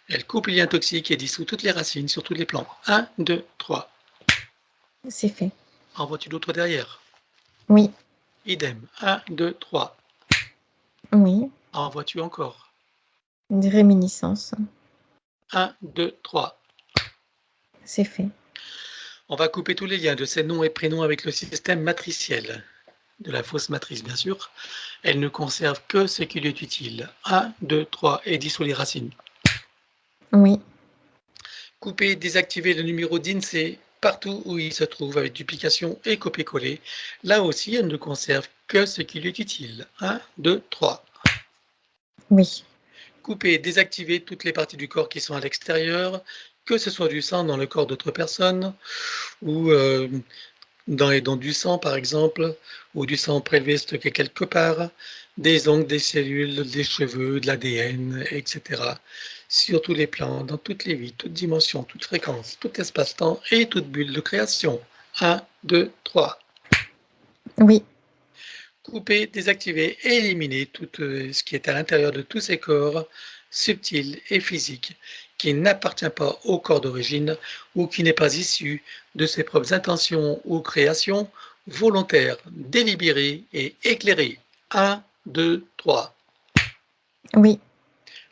elle coupe les liens toxiques et dissout toutes les racines sur tous les plans. 1, 2, 3. c'est fait. En vois-tu d'autres derrière? Oui, Idem. 1, 2, 3. oui, En vois-tu encore? des réminiscences, 1, 2, 3. c'est fait. On va couper tous les liens de ces noms et prénoms avec le système matriciel, de la fausse matrice bien sûr. Elle ne conserve que ce qui lui est utile. 1, 2, 3 et dissout les racines. Oui, Couper, désactiver le numéro d'INSEE partout où il se trouve avec duplication et copier-coller. Là aussi, elle ne conserve que ce qui lui est utile. 1, 2, 3. oui, Couper et désactiver toutes les parties du corps qui sont à l'extérieur, que ce soit du sang dans le corps d'autres personnes ou dans les dons du sang par exemple, ou du sang prélevé stocké quelque part, des ongles, des cellules, des cheveux, de l'ADN, etc. Sur tous les plans, dans toutes les vies, toutes dimensions, toutes fréquences, tout espace-temps et toute bulle de création. 1, 2, 3. oui, Couper, désactiver et éliminer tout ce qui est à l'intérieur de tous ces corps subtils et physiques qui n'appartient pas au corps d'origine ou qui n'est pas issu de ses propres intentions ou créations volontaires, délibérées et éclairées. 1, 2, 3. oui,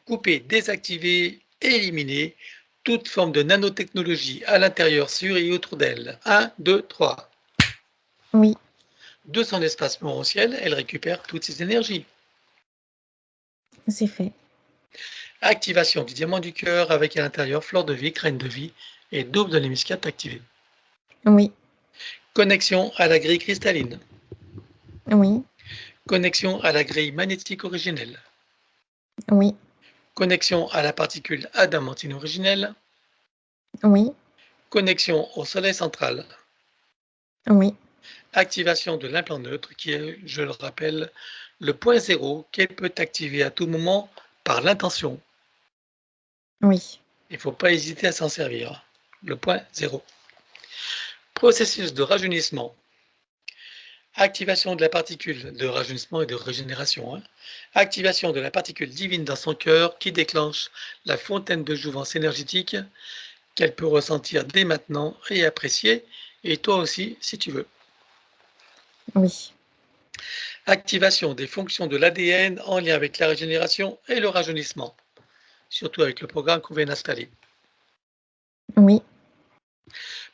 Couper, désactiver, éliminer toute forme de nanotechnologie à l'intérieur, sur et autour d'elle. 1, 2, 3. oui, De son espace morontiel, elle récupère toutes ses énergies. c'est fait. Activation du diamant du cœur avec à l'intérieur fleur de vie, graine de vie et double de l'hémiscate activé. Oui, Connexion à la grille cristalline. oui, Connexion à la grille magnétique originelle. oui, Connexion à la particule adamantine originelle. oui, Connexion au soleil central. oui, Activation de l'implant neutre qui est, je le rappelle, le point zéro qu'elle peut activer à tout moment par l'intention. oui, Il ne faut pas hésiter à s'en servir. Le point zéro. Processus de rajeunissement. Activation de la particule de rajeunissement et de régénération. Activation de la particule divine dans son cœur qui déclenche la fontaine de jouvence énergétique qu'elle peut ressentir dès maintenant et apprécier, et toi aussi si tu veux. oui, Activation des fonctions de l'ADN en lien avec la régénération et le rajeunissement, surtout avec le programme qu'on vient d'installer. oui,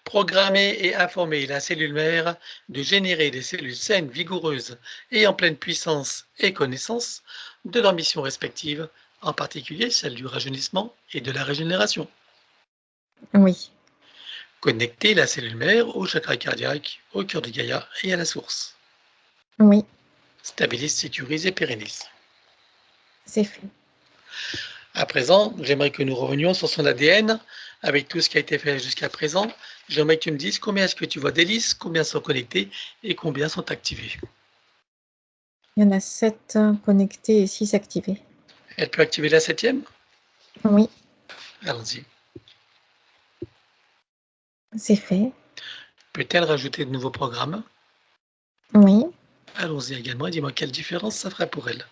Programmer et informer la cellule mère de générer des cellules saines, vigoureuses et en pleine puissance et connaissance de leurs missions respectives, en particulier celle du rajeunissement et de la régénération. Oui, Connecter la cellule mère au chakra cardiaque, au cœur de Gaïa et à la source. oui, Stabilise, sécurise et pérennise. c'est fait. À présent, j'aimerais que nous revenions sur son ADN avec tout ce qui a été fait jusqu'à présent. J'aimerais que tu me dises combien est-ce que tu vois d'hélices, combien sont connectées et combien sont activées. Il y en a 7 connectés et 6 activés. Elle peut activer la 7e? Oui, Allons-y. c'est fait. Peut-elle rajouter de nouveaux programmes? Oui, Allons-y également et dis-moi quelle différence ça ferait pour elle.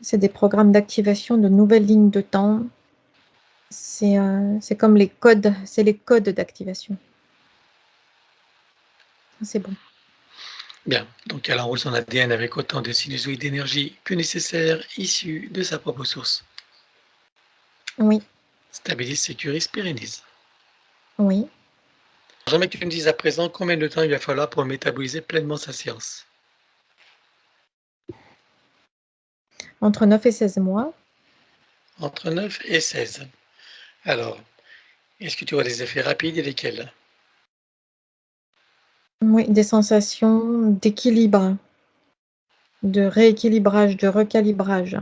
c'est des programmes d'activation de nouvelles lignes de temps. C'est comme les codes, c'est les codes d'activation. C'est bon. Bien, donc elle enroule son ADN avec autant de sinusoïdes d'énergie que nécessaire issus de sa propre source. Oui, Stabilise, sécurise, pérennise. oui. J'aimerais que tu me dises à présent combien de temps il va falloir pour métaboliser pleinement sa séance. Entre 9 et 16 mois. Entre 9 et 16. Alors, est-ce que tu vois des effets rapides et lesquels? Oui, des sensations d'équilibre, de rééquilibrage, de recalibrage,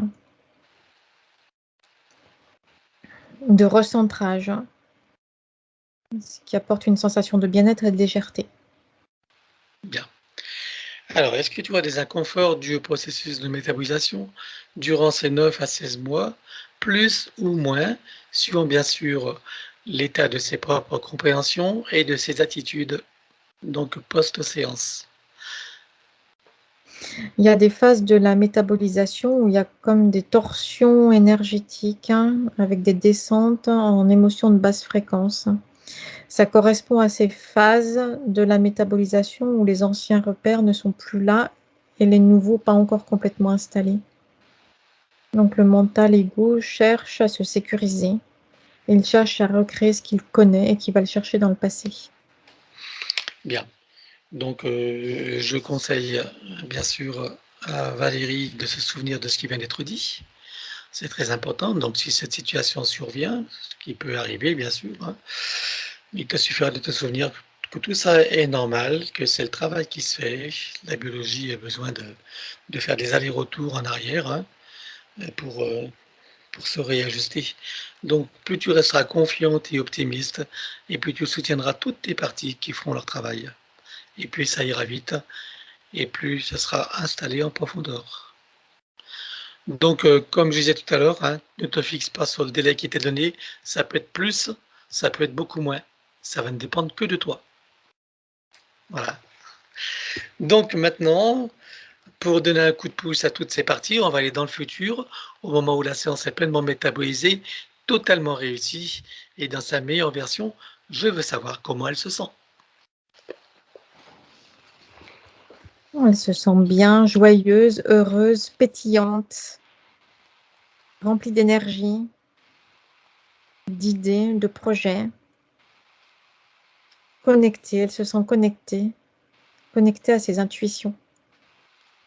de recentrage, ce qui apporte une sensation de bien-être et de légèreté. Bien. Alors, est-ce que tu vois des inconforts dus au processus de métabolisation durant ces 9 à 16 mois, plus ou moins, suivant bien sûr l'état de ses propres compréhensions et de ses attitudes, donc post-séance? Il y a des phases de la métabolisation où il y a comme des torsions énergétiques avec des descentes en émotions de basse fréquence. Ça correspond à ces phases de la métabolisation où les anciens repères ne sont plus là et les nouveaux pas encore complètement installés. Donc le mental ego cherche à se sécuriser. Il cherche à recréer ce qu'il connaît et qu'il va le chercher dans le passé. Bien. Donc, je conseille bien sûr à Valérie de se souvenir de ce qui vient d'être dit. C'est très important. Donc, si cette situation survient, ce qui peut arriver, bien sûr, hein, il te suffira de te souvenir que tout ça est normal, que c'est le travail qui se fait. La biologie a besoin de faire des allers-retours en arrière, hein, pour, pour se réajuster. Donc, plus tu resteras confiante et optimiste, et plus tu soutiendras toutes tes parties qui feront leur travail. Et plus ça ira vite, et plus ça sera installé en profondeur. Donc, comme je disais tout à l'heure, hein, ne te fixe pas sur le délai qui t'est donné. Ça peut être plus, ça peut être beaucoup moins. Ça va ne dépendre que de toi. Voilà. Donc maintenant, pour donner un coup de pouce à toutes ces parties, on va aller dans le futur, au moment où la séance est pleinement métabolisée, totalement réussie et dans sa meilleure version. Je veux savoir comment elle se sent. Elle se sent bien, joyeuse, heureuse, pétillante, remplie d'énergie, d'idées, de projets. Connectée, elle se sent connectée, connectée à ses intuitions.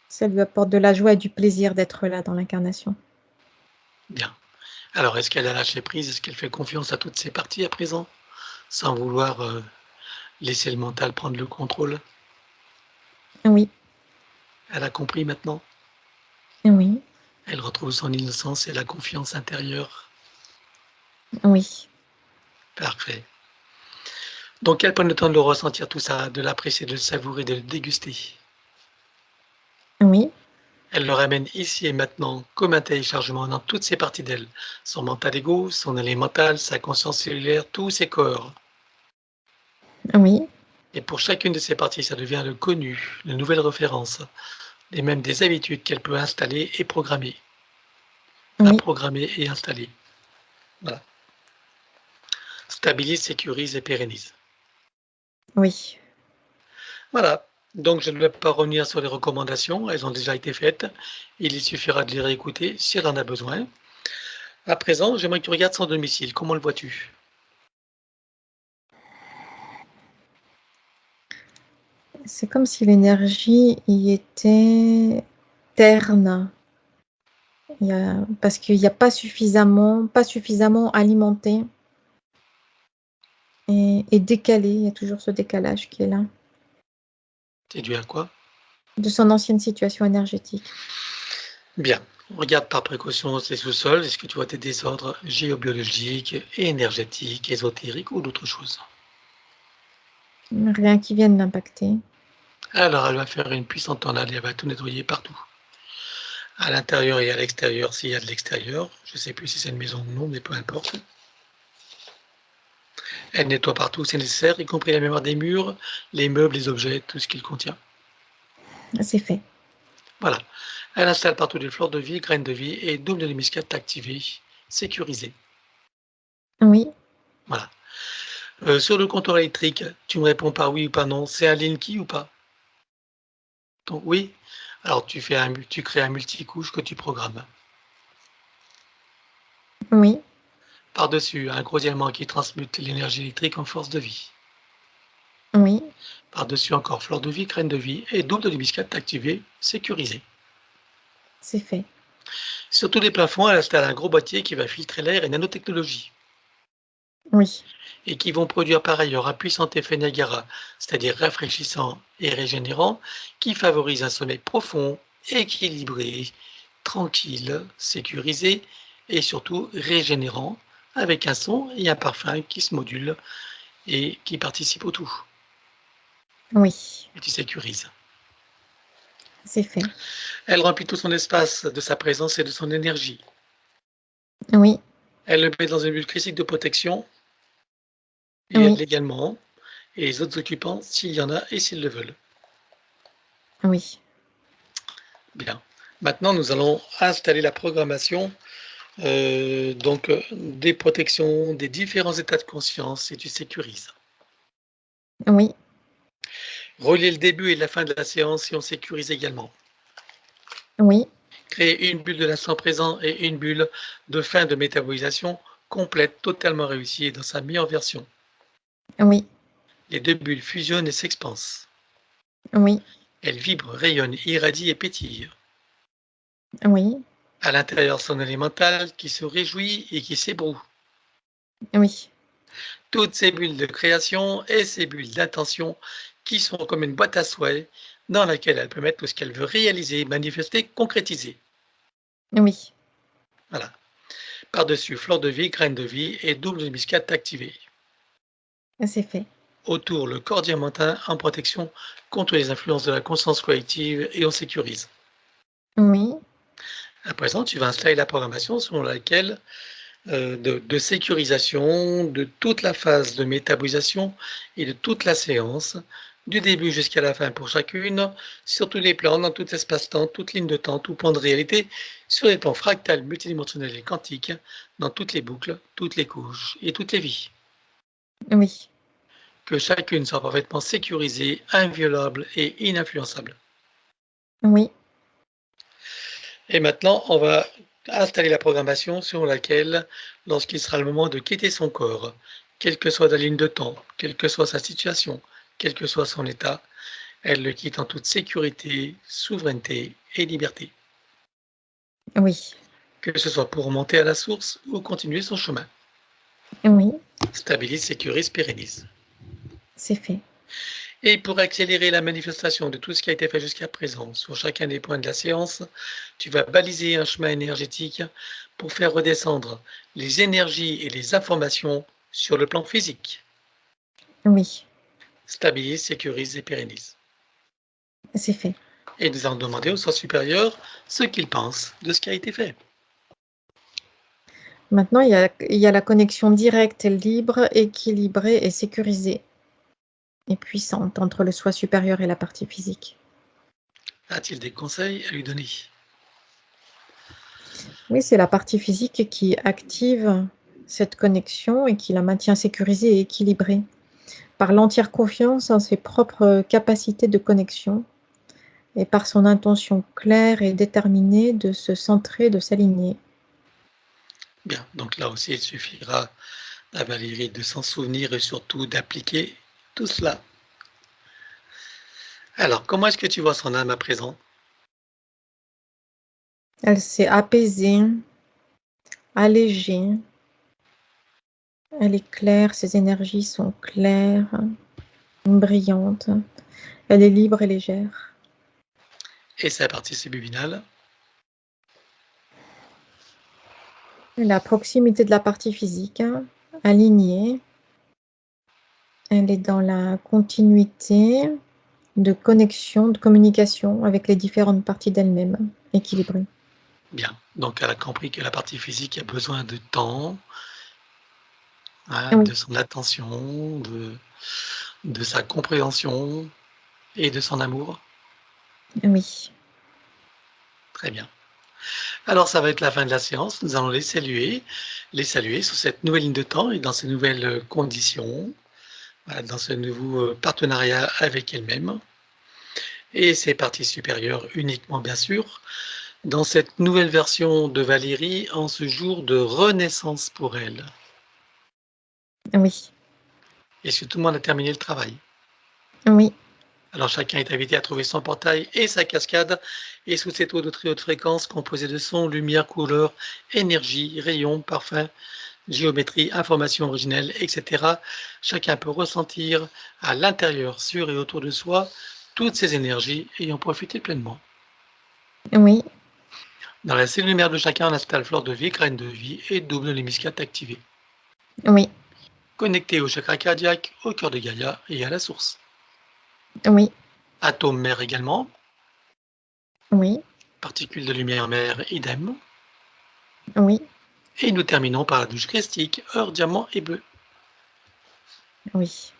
Ça lui apporte de la joie et du plaisir d'être là dans l'incarnation. Bien. Alors, est-ce qu'elle a lâché prise? Est-ce qu'elle fait confiance à toutes ces parties à présent, sans vouloir laisser le mental prendre le contrôle? Oui, Elle a compris maintenant? oui, Elle retrouve son innocence et la confiance intérieure. oui, Parfait. Donc, elle prenne le temps de le ressentir tout ça, de l'apprécier, de le savourer, de le déguster. oui, Elle le ramène ici et maintenant comme un téléchargement dans toutes ses parties d'elle, son mental ego, son élémental, sa conscience cellulaire, tous ses corps. oui, Et pour chacune de ces parties, ça devient le connu, de nouvelles références, et même des habitudes qu'elle peut installer et programmer. À oui, programmer et installer. Voilà. Stabilise, sécurise et pérennise. oui. Voilà. Donc, je ne vais pas revenir sur les recommandations, elles ont déjà été faites. Il y suffira de les réécouter si elle en a besoin. À présent, j'aimerais que tu regardes son domicile. Comment le vois-tu? C'est comme si l'énergie y était terne. Parce qu'il n'y a pas suffisamment alimenté et décalé. Il y a toujours ce décalage qui est là, C'est dû à quoi? de son ancienne situation énergétique. Bien. Regarde par précaution tes sous-sols. Est-ce que tu vois des désordres géobiologiques, énergétiques, ésotériques ou d'autres choses? Rien qui vienne l'impacter. Alors, elle va faire une puissante tornade et elle va tout nettoyer partout. À l'intérieur et à l'extérieur, s'il y a de l'extérieur. Je ne sais plus si c'est une maison ou non, mais peu importe. Elle nettoie partout où c'est nécessaire, y compris la mémoire des murs, les meubles, les objets, tout ce qu'il contient. C'est fait. Voilà. Elle installe partout des fleurs de vie, graines de vie et double de muscade activée, sécurisée. Oui, Voilà. Sur le compteur électrique, tu me réponds par oui ou par non. C'est un Linky ou pas? Donc oui. Alors tu crées un multicouche que tu programmes. oui, Par-dessus, un gros diamant qui transmute l'énergie électrique en force de vie. oui, Par-dessus encore fleur de vie, graines de vie et double de muscade activée, sécurisée. c'est fait. Sur tous les plafonds, elle installe un gros boîtier qui va filtrer l'air et nanotechnologie. Oui, Et qui vont produire par ailleurs un puissant effet Niagara, c'est-à-dire rafraîchissant et régénérant, qui favorise un sommeil profond, équilibré, tranquille, sécurisé et surtout régénérant, avec un son et un parfum qui se modulent et qui participent au tout. oui, Et tu sécurises. c'est fait. Elle remplit tout son espace de sa présence et de son énergie. Oui, Elle le met dans une bulle critique de protection et oui, elle également, et les autres occupants s'il y en a et s'ils le veulent. oui, Bien. Maintenant, nous allons installer la programmation des protections des différents états de conscience et tu sécurises. oui, Relier le début et la fin de la séance et on sécurise également. oui, Créer une bulle de l'instant présent et une bulle de fin de métabolisation complète, totalement réussie et dans sa meilleure version. oui, Les deux bulles fusionnent et s'expansent. oui, Elles vibrent, rayonnent, irradient et pétillent. oui, À l'intérieur, son élémental qui se réjouit et qui s'ébroue. oui, Toutes ces bulles de création et ces bulles d'intention qui sont comme une boîte à souhaits dans laquelle elle peut mettre tout ce qu'elle veut réaliser, manifester, concrétiser. oui, Voilà. Par-dessus, fleur de vie, graine de vie et double de muscade activée. c'est fait. Autour, le corps diamantin en protection contre les influences de la conscience collective et on sécurise. Oui, À présent, tu vas installer la programmation selon laquelle de sécurisation de toute la phase de métabolisation et de toute la séance, du début jusqu'à la fin pour chacune, sur tous les plans, dans tout espace-temps, toute ligne de temps, tout point de réalité, sur les plans fractales, multidimensionnels et quantiques, dans toutes les boucles, toutes les couches et toutes les vies. oui, Que chacune soit parfaitement sécurisée, inviolable et ininfluençable. oui, Et maintenant, on va installer la programmation sur laquelle, lorsqu'il sera le moment de quitter son corps, quelle que soit la ligne de temps, quelle que soit sa situation, quel que soit son état, elle le quitte en toute sécurité, souveraineté et liberté. oui, Que ce soit pour remonter à la source ou continuer son chemin. oui, Stabilise, sécurise, pérennise. c'est fait. Et pour accélérer la manifestation de tout ce qui a été fait jusqu'à présent sur chacun des points de la séance, tu vas baliser un chemin énergétique pour faire redescendre les énergies et les informations sur le plan physique. Oui, Stabilise, sécurise et pérennise. c'est fait. Et nous allons demander au soi supérieur ce qu'il pense de ce qui a été fait. Maintenant, il y a la connexion directe, libre, équilibrée et sécurisée et puissante entre le soi supérieur et la partie physique. A-t-il des conseils à lui donner? Oui, c'est la partie physique qui active cette connexion et qui la maintient sécurisée et équilibrée par l'entière confiance en ses propres capacités de connexion et par son intention claire et déterminée de se centrer, de s'aligner. Bien, donc là aussi, il suffira à Valérie de s'en souvenir et surtout d'appliquer tout cela. Alors, comment est-ce que tu vois son âme à présent? Elle s'est apaisée, allégée. Elle est claire, ses énergies sont claires, brillantes. Elle est libre et légère. Et sa partie subliminale? La proximité de la partie physique, alignée. Elle est dans la continuité de connexion, de communication avec les différentes parties d'elle-même, équilibrée. Bien, donc elle a compris que la partie physique a besoin de temps, hein, Oui, de son attention, de sa compréhension et de son amour. oui, Très bien. Alors, ça va être la fin de la séance. Nous allons les saluer sur cette nouvelle ligne de temps et dans ces nouvelles conditions, voilà, dans ce nouveau partenariat avec elle-même et ses parties supérieures uniquement, bien sûr, dans cette nouvelle version de Valérie en ce jour de renaissance pour elle. oui, Est-ce que tout le monde a terminé le travail? oui, Alors chacun est invité à trouver son portail et sa cascade, et sous cette eau de très haute fréquence composée de sons, lumière, couleurs, énergie, rayons, parfums, géométrie, information originelle, etc. Chacun peut ressentir à l'intérieur, sur et autour de soi, toutes ces énergies et en profiter pleinement. oui, Dans la cellule lumière de chacun, on installe fleur de vie, graine de vie et double l'hémiscate activé. oui, Connecté au chakra cardiaque, au cœur de Gaïa et à la source. oui, Atome mère également, oui, particules de lumière mère idem. oui, Et nous terminons par la douche christique, or, diamant et bleu. oui.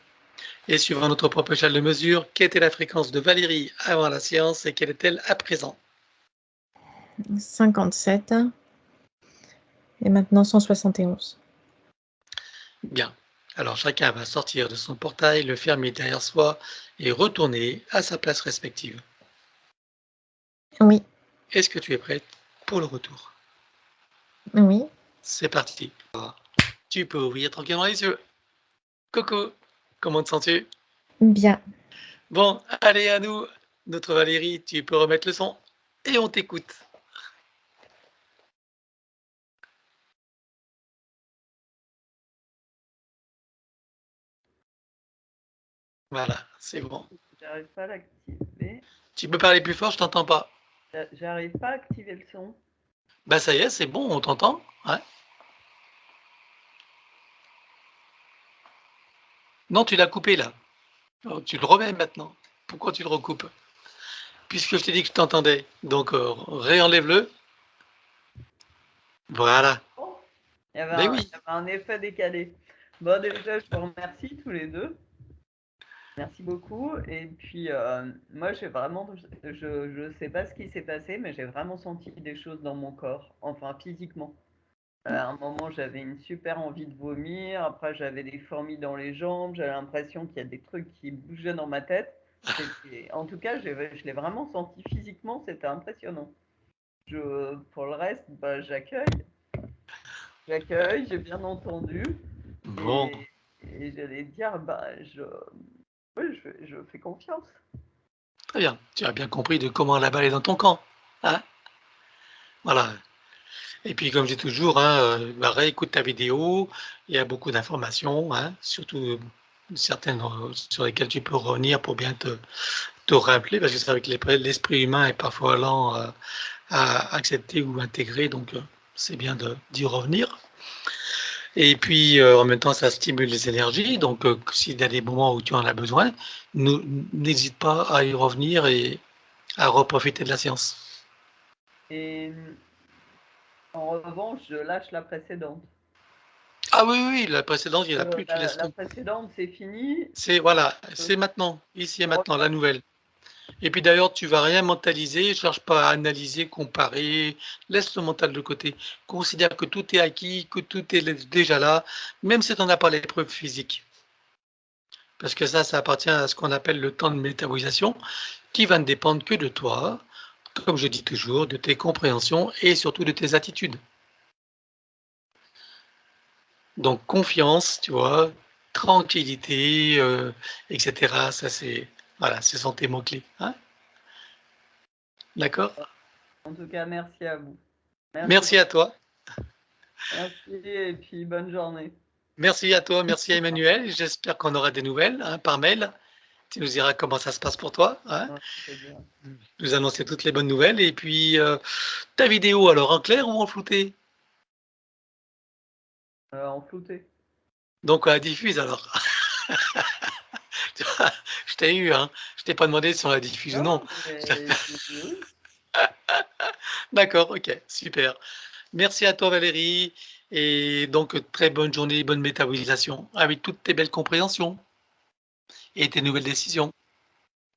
Et suivant notre propre échelle de mesure, quelle était la fréquence de Valérie avant la séance et quelle est-elle à présent? 57 et maintenant 171. Bien. Alors chacun va sortir de son portail, le fermer derrière soi et retourner à sa place respective. Oui, Est-ce que tu es prête pour le retour? oui, C'est parti. Tu peux ouvrir tranquillement les yeux. Coucou, comment te sens-tu? bien. Bon, allez à nous. Notre Valérie, tu peux remettre le son et on t'écoute. Voilà, c'est bon. J'arrive pas à l'activer. Tu peux parler plus fort, je t'entends pas. J'arrive pas à activer le son. Bah ça y est, c'est bon, on t'entend. Ouais. Non, tu l'as coupé là. Oh, tu le remets maintenant. Pourquoi tu le recoupes? Puisque je t'ai dit que je t'entendais. Donc réenlève-le. Voilà. Oh, Ben oui. il y avait un effet décalé. Bon, déjà, je vous remercie tous les deux. Merci beaucoup. Et puis, moi, j'ai vraiment, je sais pas ce qui s'est passé, mais j'ai vraiment senti des choses dans mon corps, enfin physiquement. À un moment, j'avais une super envie de vomir. Après, j'avais des fourmis dans les jambes. J'avais l'impression qu'il y a des trucs qui bougeaient dans ma tête. En tout cas, je l'ai vraiment senti physiquement. C'était impressionnant. Pour le reste, bah, j'accueille, j'ai bien entendu. Bon, Et j'allais dire, bah, oui, je fais confiance. très bien. Tu as bien compris de comment la balle est dans ton camp. Hein, voilà. Et puis comme je dis toujours, hein, bah, réécoute ta vidéo. Il y a beaucoup d'informations, hein, surtout certaines sur lesquelles tu peux revenir pour bien te rappeler, parce que c'est vrai que l'esprit humain est parfois lent à accepter ou intégrer, donc c'est bien d'y revenir. Et puis en même temps, ça stimule les énergies, donc s'il y a des moments où tu en as besoin, n'hésite pas à y revenir et à reprofiter de la séance. Et en revanche, je lâche la précédente. Ah oui, oui, la précédente, il n'y en a plus, tu laisses La tout. précédente, c'est fini. C'est voilà, Je, c'est maintenant, ici et je maintenant, la reviens. nouvelle. Et puis d'ailleurs, tu vas rien mentaliser, cherche pas à analyser, comparer, laisse le mental de côté. Considère que tout est acquis, que tout est déjà là, même si tu n'en as pas les preuves physiques. Parce que ça appartient à ce qu'on appelle le temps de métabolisation, qui va ne dépendre que de toi, comme je dis toujours, de tes compréhensions et surtout de tes attitudes. Donc confiance, tu vois, tranquillité, etc. Ça c'est voilà, ce sont tes mots-clés. Hein? D'accord? En tout cas, merci à vous. Merci à toi. Merci et puis bonne journée. Merci à toi, merci à Emmanuel. J'espère qu'on aura des nouvelles hein, par mail. Tu nous diras comment ça se passe pour toi. Hein? Ouais, c'est bien. Nous annoncer toutes les bonnes nouvelles. Et puis, ta vidéo, alors en clair ou en flouté? En flouté. Donc, on la diffuse alors. Tu vois, je t'ai eu, hein. Je t'ai pas demandé si on la diffuse ou non. Mais oui. D'accord, ok, super. Merci à toi Valérie. Et donc, très bonne journée, bonne métabolisation avec toutes tes belles compréhensions et tes nouvelles décisions.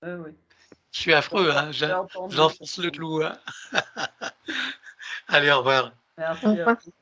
Oui. Je suis affreux, hein. J'ai entendu. J'enfonce le clou. Hein. Allez, au revoir. Au Merci à revoir. vous.